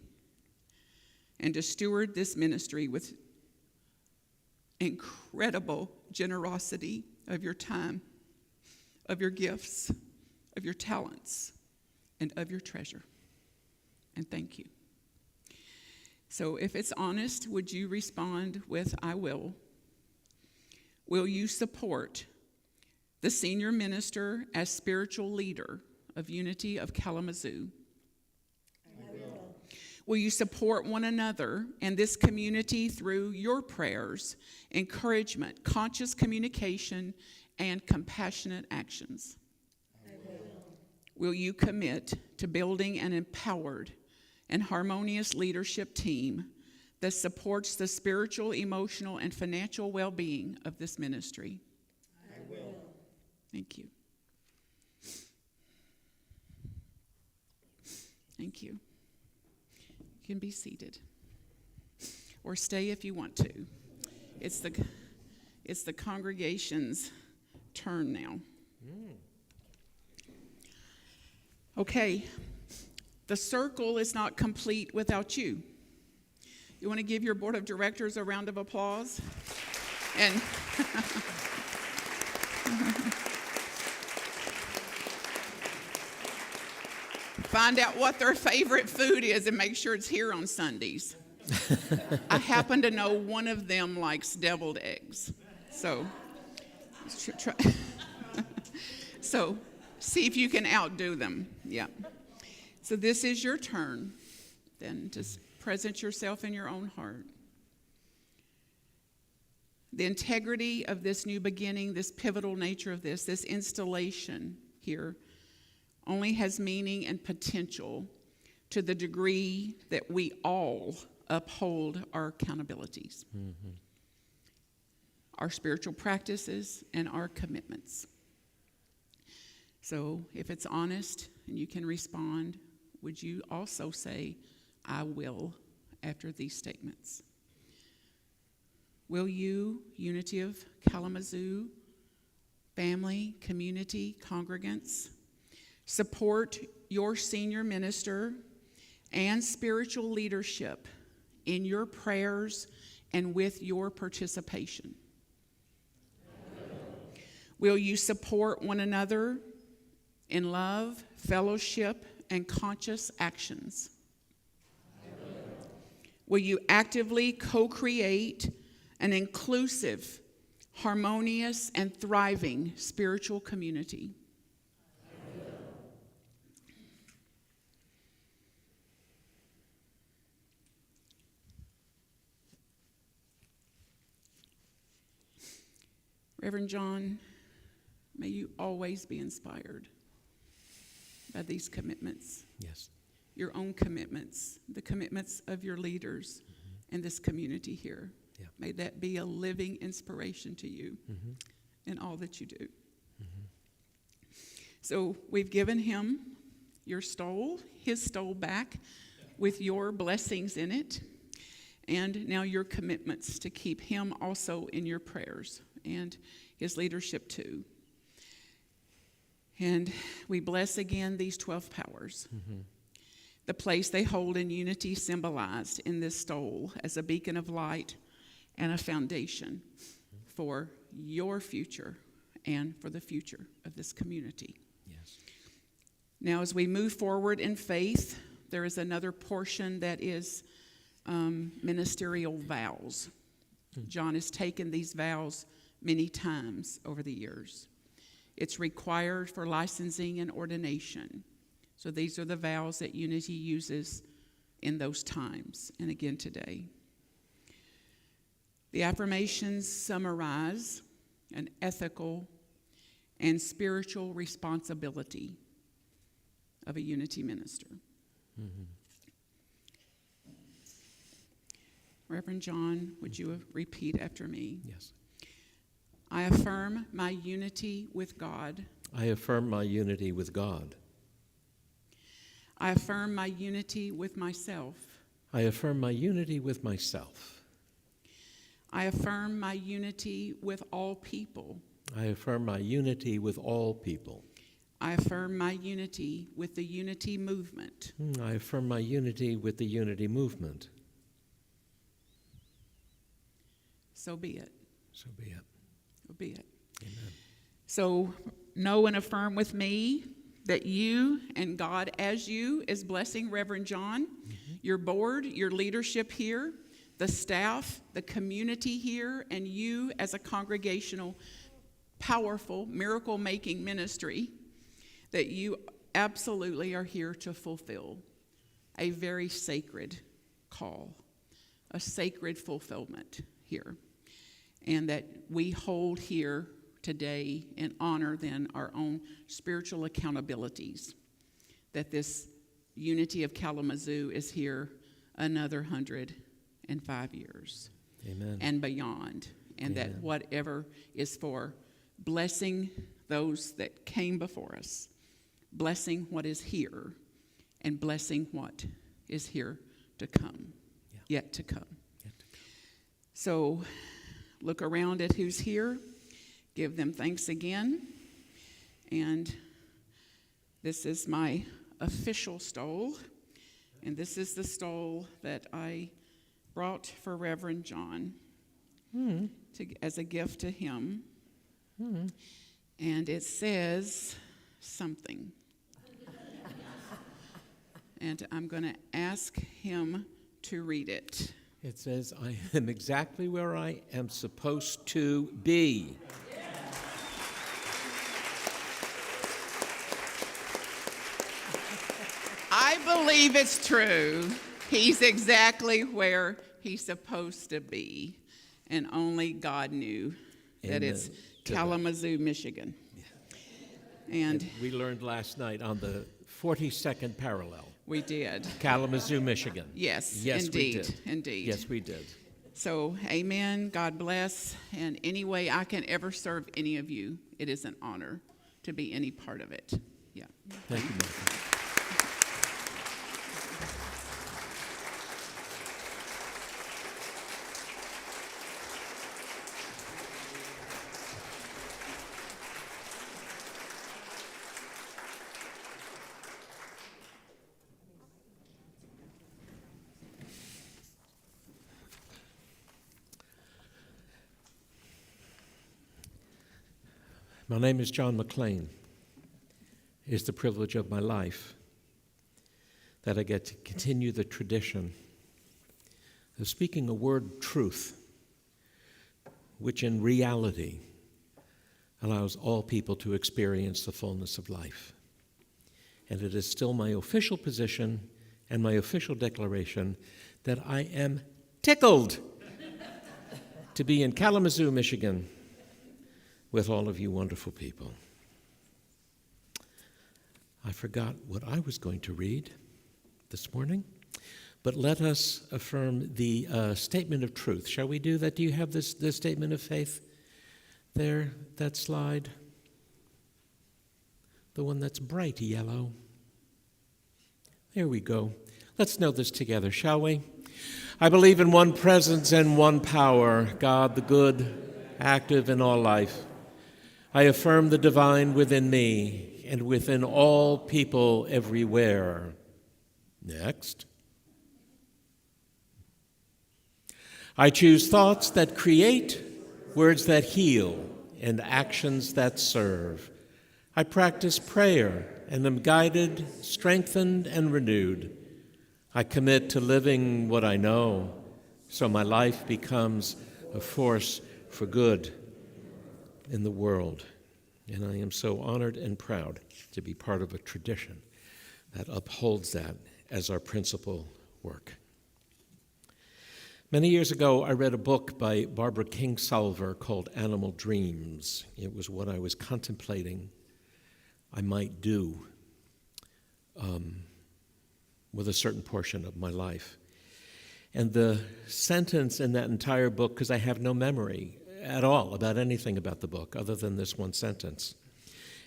[SPEAKER 7] and to steward this ministry with incredible generosity of your time, of your gifts, of your talents, and of your treasure. And thank you. So if it's honest, would you respond with, I will? Will you support the senior minister as spiritual leader of Unity of Kalamazoo? I will. Will you support one another and this community through your prayers, encouragement, conscious communication, and compassionate actions? I will. Will you commit to building an empowered and harmonious leadership team that supports the spiritual, emotional, and financial well-being of this ministry? I will. Thank you. Thank you. You can be seated. Or stay if you want to. It's the congregation's turn now. Okay. The circle is not complete without you. You want to give your board of directors a round of applause? And find out what their favorite food is and make sure it's here on Sundays. I happen to know one of them likes deviled eggs. So, so see if you can outdo them. Yeah. So this is your turn. Then just present yourself in your own heart. The integrity of this new beginning, this pivotal nature of this installation here only has meaning and potential to the degree that we all uphold our accountabilities, our spiritual practices, and our commitments. So if it's honest and you can respond, would you also say, I will, after these statements? Will you, Unity of Kalamazoo, family, community, congregants, support your senior minister and spiritual leadership in your prayers and with your participation? Will you support one another in love, fellowship, and conscious actions? Will you actively co-create an inclusive, harmonious, and thriving spiritual community? Reverend John, may you always be inspired by these commitments.
[SPEAKER 5] Yes.
[SPEAKER 7] Your own commitments, the commitments of your leaders in this community here.
[SPEAKER 5] Yeah.
[SPEAKER 7] May that be a living inspiration to you in all that you do. So we've given him his stole back with your blessings in it, and now your commitments to keep him also in your prayers and his leadership too. And we bless again these 12 powers. The place they hold in unity symbolized in this stole as a beacon of light and a foundation for your future and for the future of this community.
[SPEAKER 5] Yes.
[SPEAKER 7] Now, as we move forward in faith, there is another portion that is ministerial vows. John has taken these vows many times over the years. It's required for licensing and ordination. So these are the vows that Unity uses in those times and again today. The affirmations summarize an ethical and spiritual responsibility of a Unity minister.
[SPEAKER 5] Mm-hmm.
[SPEAKER 7] Reverend John, would you repeat after me?
[SPEAKER 5] Yes.
[SPEAKER 7] I affirm my unity with God.
[SPEAKER 5] I affirm my unity with God.
[SPEAKER 7] I affirm my unity with myself.
[SPEAKER 5] I affirm my unity with myself.
[SPEAKER 7] I affirm my unity with all people.
[SPEAKER 5] I affirm my unity with all people.
[SPEAKER 7] I affirm my unity with the unity movement.
[SPEAKER 5] I affirm my unity with the unity movement.
[SPEAKER 7] So be it.
[SPEAKER 5] So be it.
[SPEAKER 7] So be it.
[SPEAKER 5] Amen.
[SPEAKER 7] So know and affirm with me that you and God as you is blessing Reverend John, your board, your leadership here, the staff, the community here, and you as a congregational, powerful, miracle-making ministry that you absolutely are here to fulfill a very sacred call, a sacred fulfillment here, and that we hold here today and honor then our own spiritual accountabilities, that this unity of Kalamazoo is here another 105 years.
[SPEAKER 5] Amen.
[SPEAKER 7] And beyond, and
[SPEAKER 5] Amen.
[SPEAKER 7] that whatever is for blessing those that came before us, blessing what is here, and blessing what is here to come, yet to come. So look around at who's here. Give them thanks again. And this is my official stole. And this is the stole that I brought for Reverend John as a gift to him. And it says something. And I'm going to ask him to read it.
[SPEAKER 5] It says, I am exactly where I am supposed to be.
[SPEAKER 7] I believe it's true. He's exactly where he's supposed to be. And only God knew that
[SPEAKER 5] Amen
[SPEAKER 7] it's
[SPEAKER 5] to
[SPEAKER 7] Kalamazoo, Michigan. And
[SPEAKER 5] We learned last night on the 42nd parallel,
[SPEAKER 7] we did.
[SPEAKER 5] Kalamazoo, Michigan.
[SPEAKER 7] Yes,
[SPEAKER 5] Yes,
[SPEAKER 7] indeed.
[SPEAKER 5] we did.
[SPEAKER 7] Indeed.
[SPEAKER 5] Yes, we did.
[SPEAKER 7] So, amen. God bless. And any way I can ever serve any of you, it is an honor to be any part of it. Yeah.
[SPEAKER 5] Thank you, Martha. My name is John McLean. It is the privilege of my life that I get to continue the tradition of speaking a word truth, which in reality allows all people to experience the fullness of life. And it is still my official position and my official declaration that I am tickled to be in Kalamazoo, Michigan, with all of you wonderful people. I forgot what I was going to read this morning, but let us affirm the statement of truth. Shall we do that? Do you have this statement of faith there, that slide? The one that's bright yellow. There we go. Let's know this together, shall we? I believe in one presence and one power, God the good, active in all life. I affirm the divine within me and within all people everywhere. Next. I choose thoughts that create, words that heal, and actions that serve. I practice prayer and am guided, strengthened, and renewed. I commit to living what I know, so my life becomes a force for good in the world. And I am so honored and proud to be part of a tradition that upholds that as our principal work. Many years ago, I read a book by Barbara Kingsolver called Animal Dreams. It was what I was contemplating I might do with a certain portion of my life. And the sentence in that entire book, because I have no memory at all about anything about the book other than this one sentence,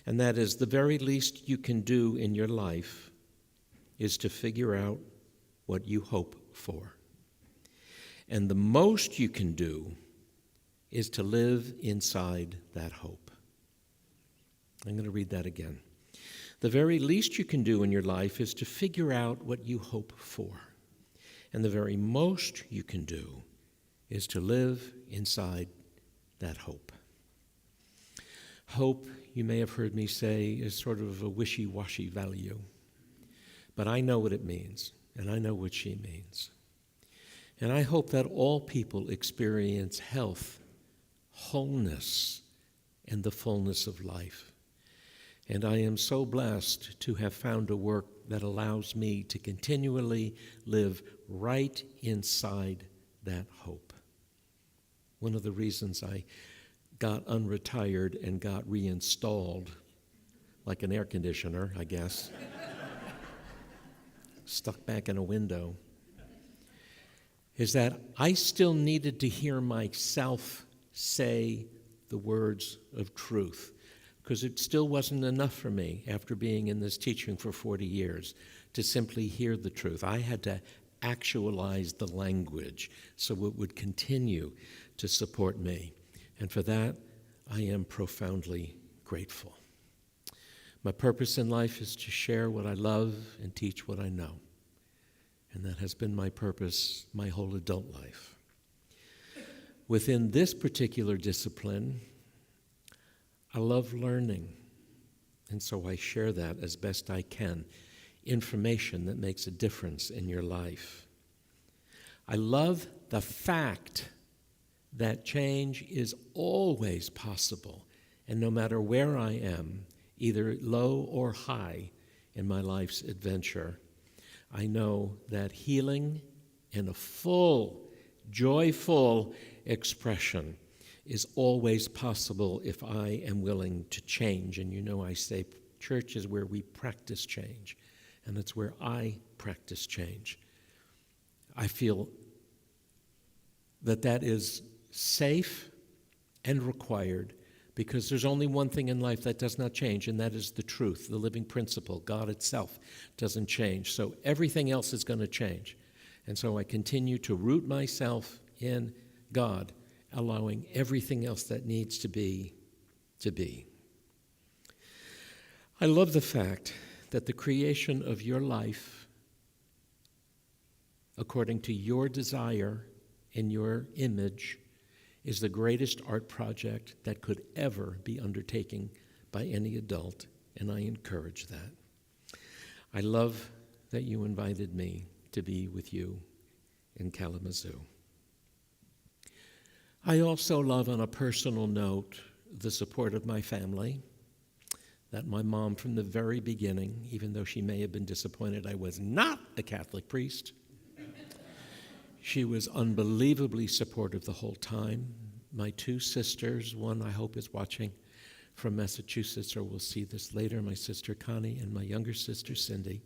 [SPEAKER 5] and that is, the very least you can do in your life is to figure out what you hope for. And the most you can do is to live inside that hope. I'm going to read that again. The very least you can do in your life is to figure out what you hope for. And the very most you can do is to live inside that hope. Hope, you may have heard me say, is sort of a wishy-washy value. But I know what it means, and I know what she means. And I hope that all people experience health, wholeness, and the fullness of life. And I am so blessed to have found a work that allows me to continually live right inside that hope. One of the reasons I got unretired and got reinstalled, like an air conditioner, I guess, stuck back in a window, is that I still needed to hear myself say the words of truth, because it still wasn't enough for me after being in this teaching for 40 years to simply hear the truth. I had to actualize the language so it would continue to support me. And for that, I am profoundly grateful. My purpose in life is to share what I love and teach what I know. And that has been my purpose my whole adult life. Within this particular discipline, I love learning, and so I share that as best I can, information that makes a difference in your life. I love the fact that change is always possible, and no matter where I am, either low or high in my life's adventure, I know that healing and a full, joyful expression is always possible if I am willing to change. And you know I say church is where we practice change, and it's where I practice change. I feel that that is safe and required because there's only one thing in life that does not change, and that is the truth, the living principle. God itself doesn't change, so everything else is going to change. And so I continue to root myself in God, allowing everything else that needs to be, to be. I love the fact that the creation of your life, according to your desire and your image, is the greatest art project that could ever be undertaken by any adult, and I encourage that. I love that you invited me to be with you in Kalamazoo. I also love, on a personal note, the support of my family, that my mom from the very beginning, even though she may have been disappointed I was not a Catholic priest, she was unbelievably supportive the whole time. My two sisters, one I hope is watching from Massachusetts or will see this later, my sister Connie and my younger sister Cindy,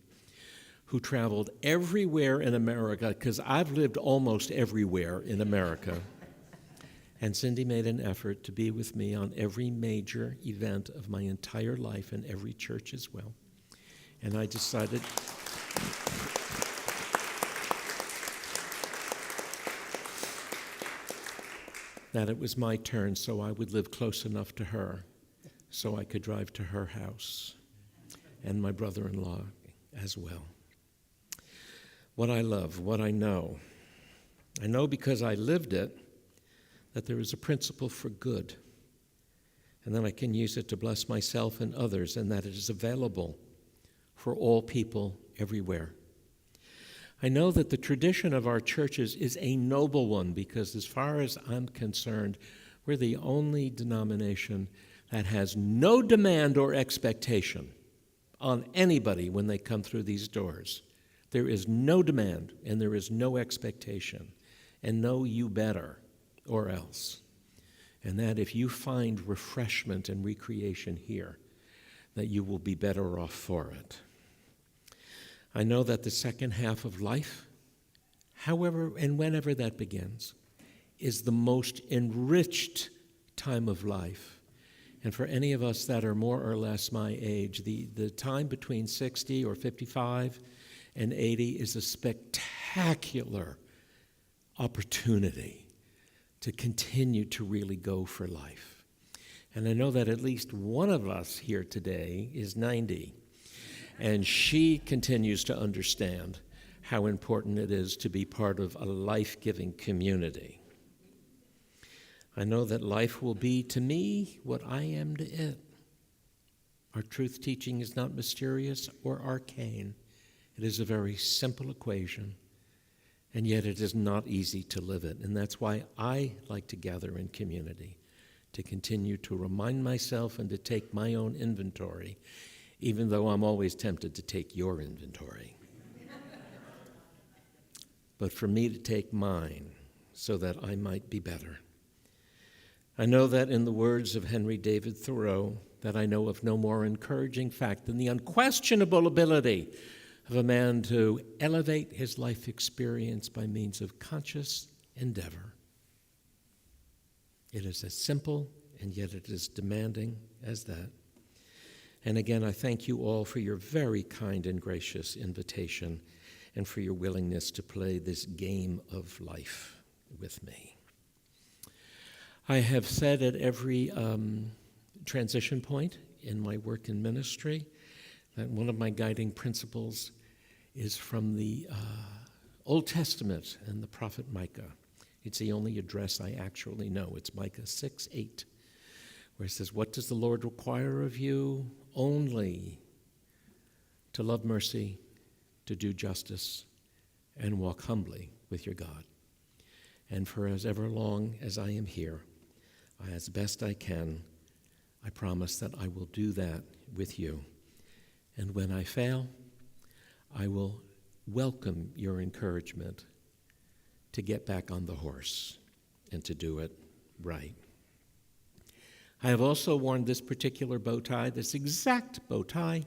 [SPEAKER 5] who traveled everywhere in America, because I've lived almost everywhere in America. And Cindy made an effort to be with me on every major event of my entire life and every church as well. And I decided that it was my turn, so I would live close enough to her so I could drive to her house, and my brother-in-law as well. What I love, what I know because I lived it, that there is a principle for good, and then I can use it to bless myself and others, and that it is available for all people everywhere. I know that the tradition of our churches is a noble one because, as far as I'm concerned, we're the only denomination that has no demand or expectation on anybody when they come through these doors. There is no demand, and there is no expectation, and no you better or else. And that if you find refreshment and recreation here, that you will be better off for it. I know that the second half of life, however and whenever that begins, is the most enriched time of life. And for any of us that are more or less my age, the time between 60 or 55 and 80 is a spectacular opportunity to continue to really go for life. And I know that at least one of us here today is 90, and she continues to understand how important it is to be part of a life-giving community. I know that life will be to me what I am to it. Our truth teaching is not mysterious or arcane. It is a very simple equation, and yet it is not easy to live it. And that's why I like to gather in community, to continue to remind myself and to take my own inventory, even though I'm always tempted to take your inventory. But for me to take mine so that I might be better. I know that in the words of Henry David Thoreau, that I know of no more encouraging fact than the unquestionable ability of a man to elevate his life experience by means of conscious endeavor. It is as simple, and yet it is demanding as that. And again, I thank you all for your very kind and gracious invitation and for your willingness to play this game of life with me. I have said at every transition point in my work in ministry that one of my guiding principles is from the Old Testament and the prophet Micah. It's the only address I actually know. It's Micah 6:8, where it says, "What does the Lord require of you? Only to love mercy, to do justice, and walk humbly with your God. And for as ever long as I am here, as best I can, I promise that I will do that with you. And when I fail, I will welcome your encouragement to get back on the horse and to do it right." I have also worn this particular bow tie, this exact bow tie,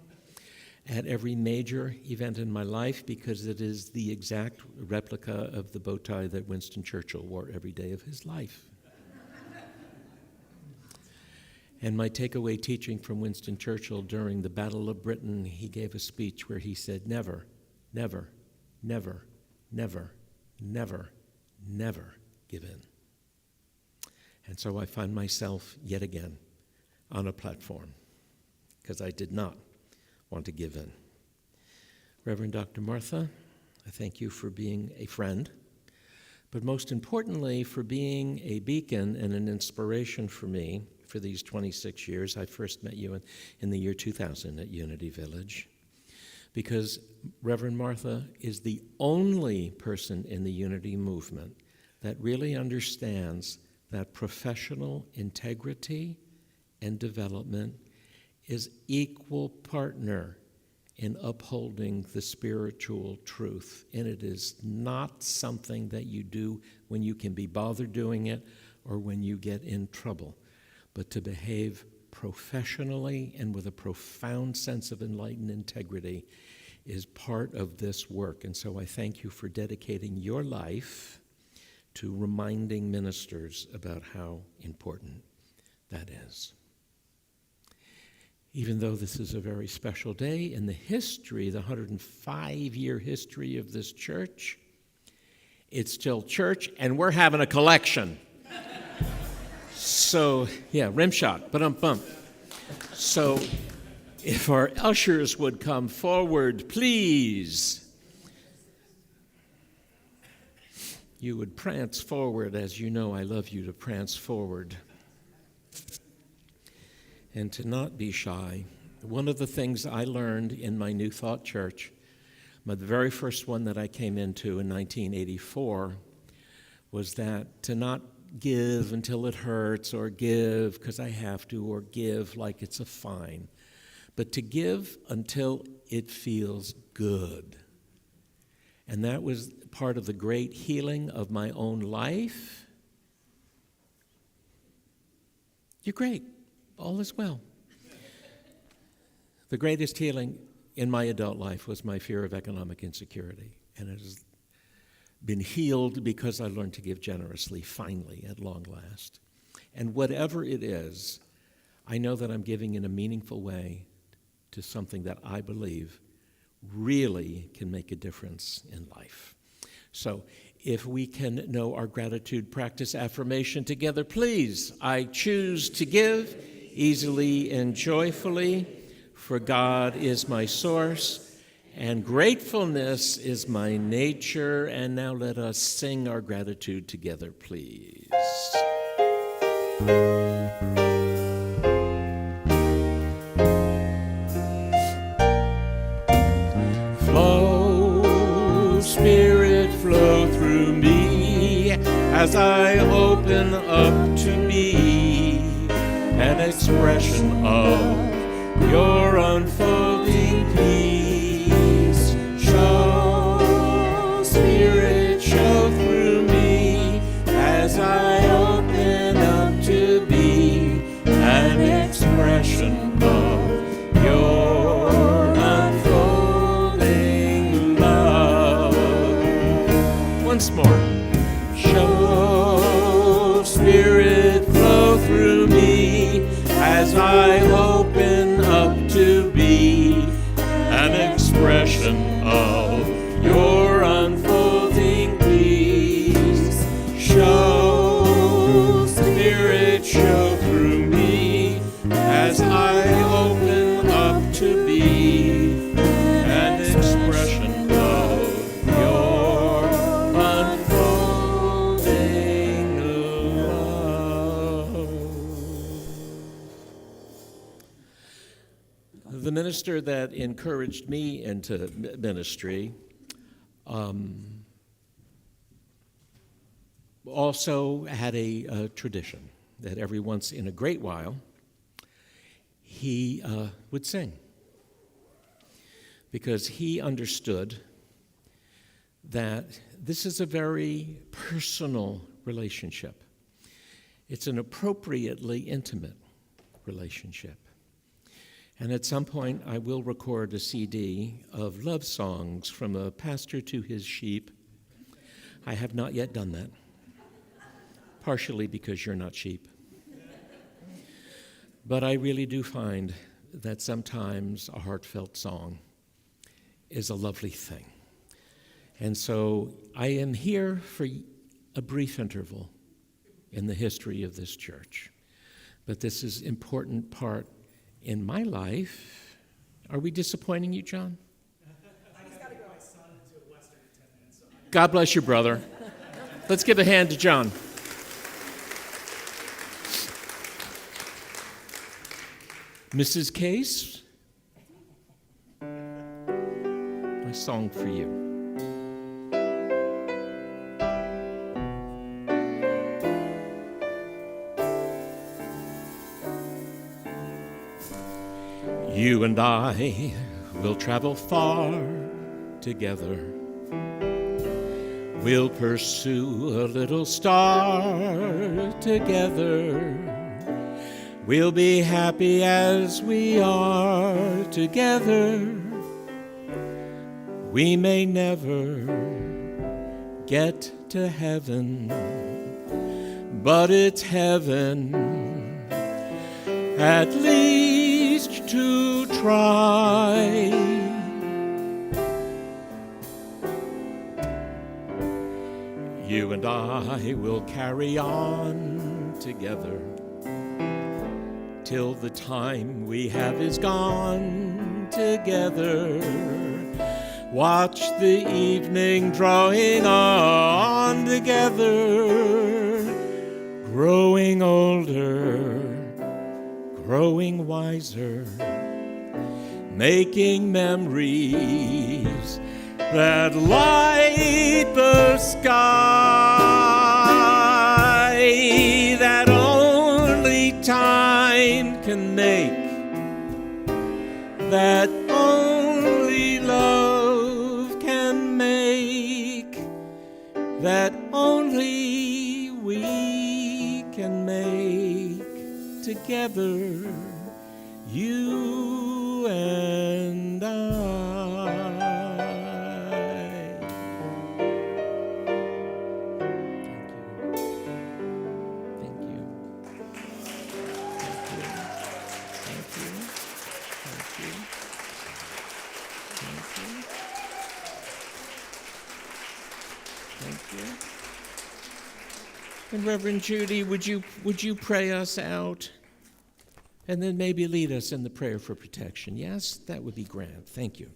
[SPEAKER 5] at every major event in my life because it is the exact replica of the bow tie that Winston Churchill wore every day of his life. And my takeaway teaching from Winston Churchill during the Battle of Britain, he gave a speech where he said, never, never, never, never, never, never give in. And so I find myself yet again on a platform because I did not want to give in. Reverend Dr. Martha, I thank you for being a friend, but most importantly for being a beacon and an inspiration for me for these 26 years. I first met you in the year 2000 at Unity Village, because Reverend Martha is the only person in the Unity movement that really understands that professional integrity and development is equal partner in upholding the spiritual truth. And it is not something that you do when you can be bothered doing it or when you get in trouble, but to behave professionally and with a profound sense of enlightened integrity is part of this work. And so I thank you for dedicating your life to reminding ministers about how important that is. Even though this is a very special day in the history, the 105-year history of this church, it's still church, and we're having a collection. So, yeah, rim shot, ba-dum-bump. So, if our ushers would come forward, please. You would prance forward, as you know I love you to prance forward. And to not be shy. One of the things I learned in my New Thought Church, the very first one that I came into in 1984, was that to not give until it hurts, or give because I have to, or give like it's a fine, but to give until it feels good. And that was part of the great healing of my own life. You're great. All is well. The greatest healing in my adult life was my fear of economic insecurity. And it has been healed because I learned to give generously, finally, at long last. And whatever it is, I know that I'm giving in a meaningful way to something that I believe really can make a difference in life. So if we can know our gratitude practice affirmation together, please. I choose to give easily and joyfully, for God is my source, and gratefulness is my nature. And now let us sing our gratitude together, please. Flow, Spirit, flow through me as I open up to be an expression of your unfolding peace. Show, Spirit, show through me as I open up to be an expression of your unfolding love. Once more. Show, Spirit, flow through me as I open up to be an expression of your unfolding peace. Show, Spirit, show through me as I open up to be an expression of your unfolding love. The minister that encouraged me into ministry also had a tradition that every once in a great while he would sing, because he understood that this is a very personal relationship. It's an appropriately intimate relationship. And at some point, I will record a CD of love songs from a pastor to his sheep. I have not yet done that, partially because you're not sheep. But I really do find that sometimes a heartfelt song is a lovely thing. And so I am here for a brief interval in the history of this church. But this is an important part in my life. Are we disappointing you, John?
[SPEAKER 8] I just got to go. My son to a Western in 10 minutes. So
[SPEAKER 5] God bless you, brother. Let's give a hand to John. Mrs. Case, my song for you. You and I will travel far together. We'll pursue a little star together. We'll be happy as we are together. We may never get to heaven, but it's heaven at least to try. You and I will carry on together till the time we have is gone together. Watch the evening drawing on together, growing older, growing wiser, making memories that light the sky, that only time can make, together, you and I. Thank you. Thank you. Thank you. Thank you. Thank you. Thank you. And Reverend Judy, would you pray us out? And then maybe lead us in the prayer for protection. Yes, that would be grand. Thank you.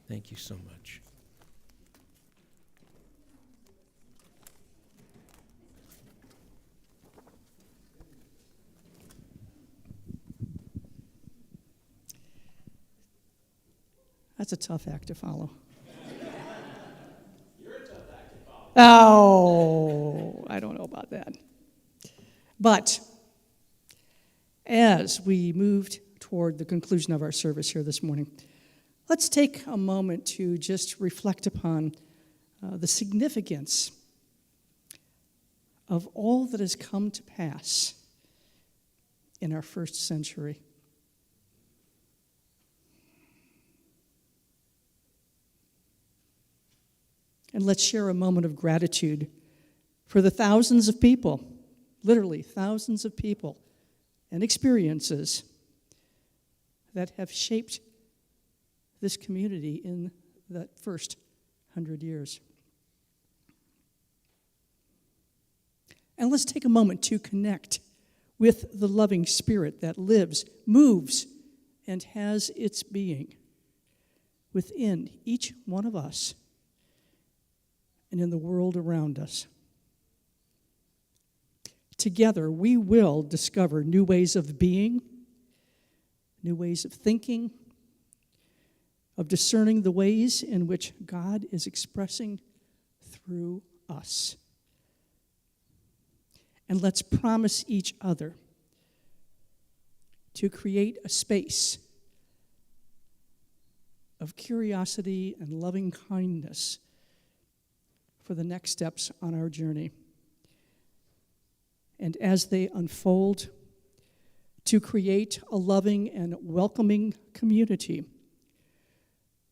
[SPEAKER 5] Thank you so much.
[SPEAKER 4] That's a tough act to follow. You're a tough act to follow. Oh, I don't know about that. But as we moved toward the conclusion of our service here this morning, let's take a moment to just reflect upon the significance of all that has come to pass in our first century. And let's share a moment of gratitude for the thousands of people, literally thousands of people, and experiences that have shaped this community in that first 100 years. And let's take a moment to connect with the loving Spirit that lives, moves, and has its being within each one of us and in the world around us. Together, we will discover new ways of being, new ways of thinking, of discerning the ways in which God is expressing through us. And let's promise each other to create a space of curiosity and loving kindness for the next steps on our journey. And as they unfold, to create a loving and welcoming community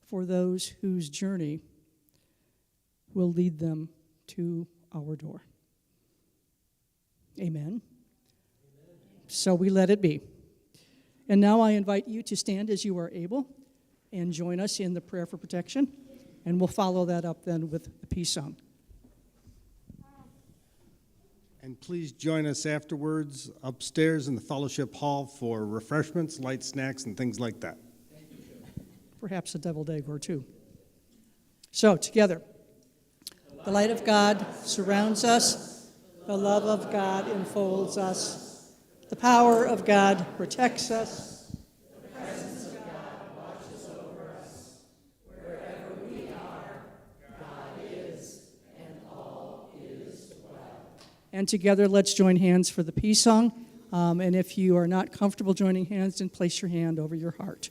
[SPEAKER 4] for those whose journey will lead them to our door. Amen. So we let it be. And now I invite you to stand as you are able and join us in the prayer for protection. And we'll follow that up then with the peace song.
[SPEAKER 3] And please join us afterwards upstairs in the fellowship hall for refreshments, light snacks, and things like that.
[SPEAKER 4] Perhaps a deviled egg or two. So, together, the light of God surrounds us, the love of God enfolds us, the power of God protects us, the presence of God watches over us. Wherever we are, God is, and all is well. And together, let's join hands for the peace song. And if you are not comfortable joining hands, then place your hand over your heart.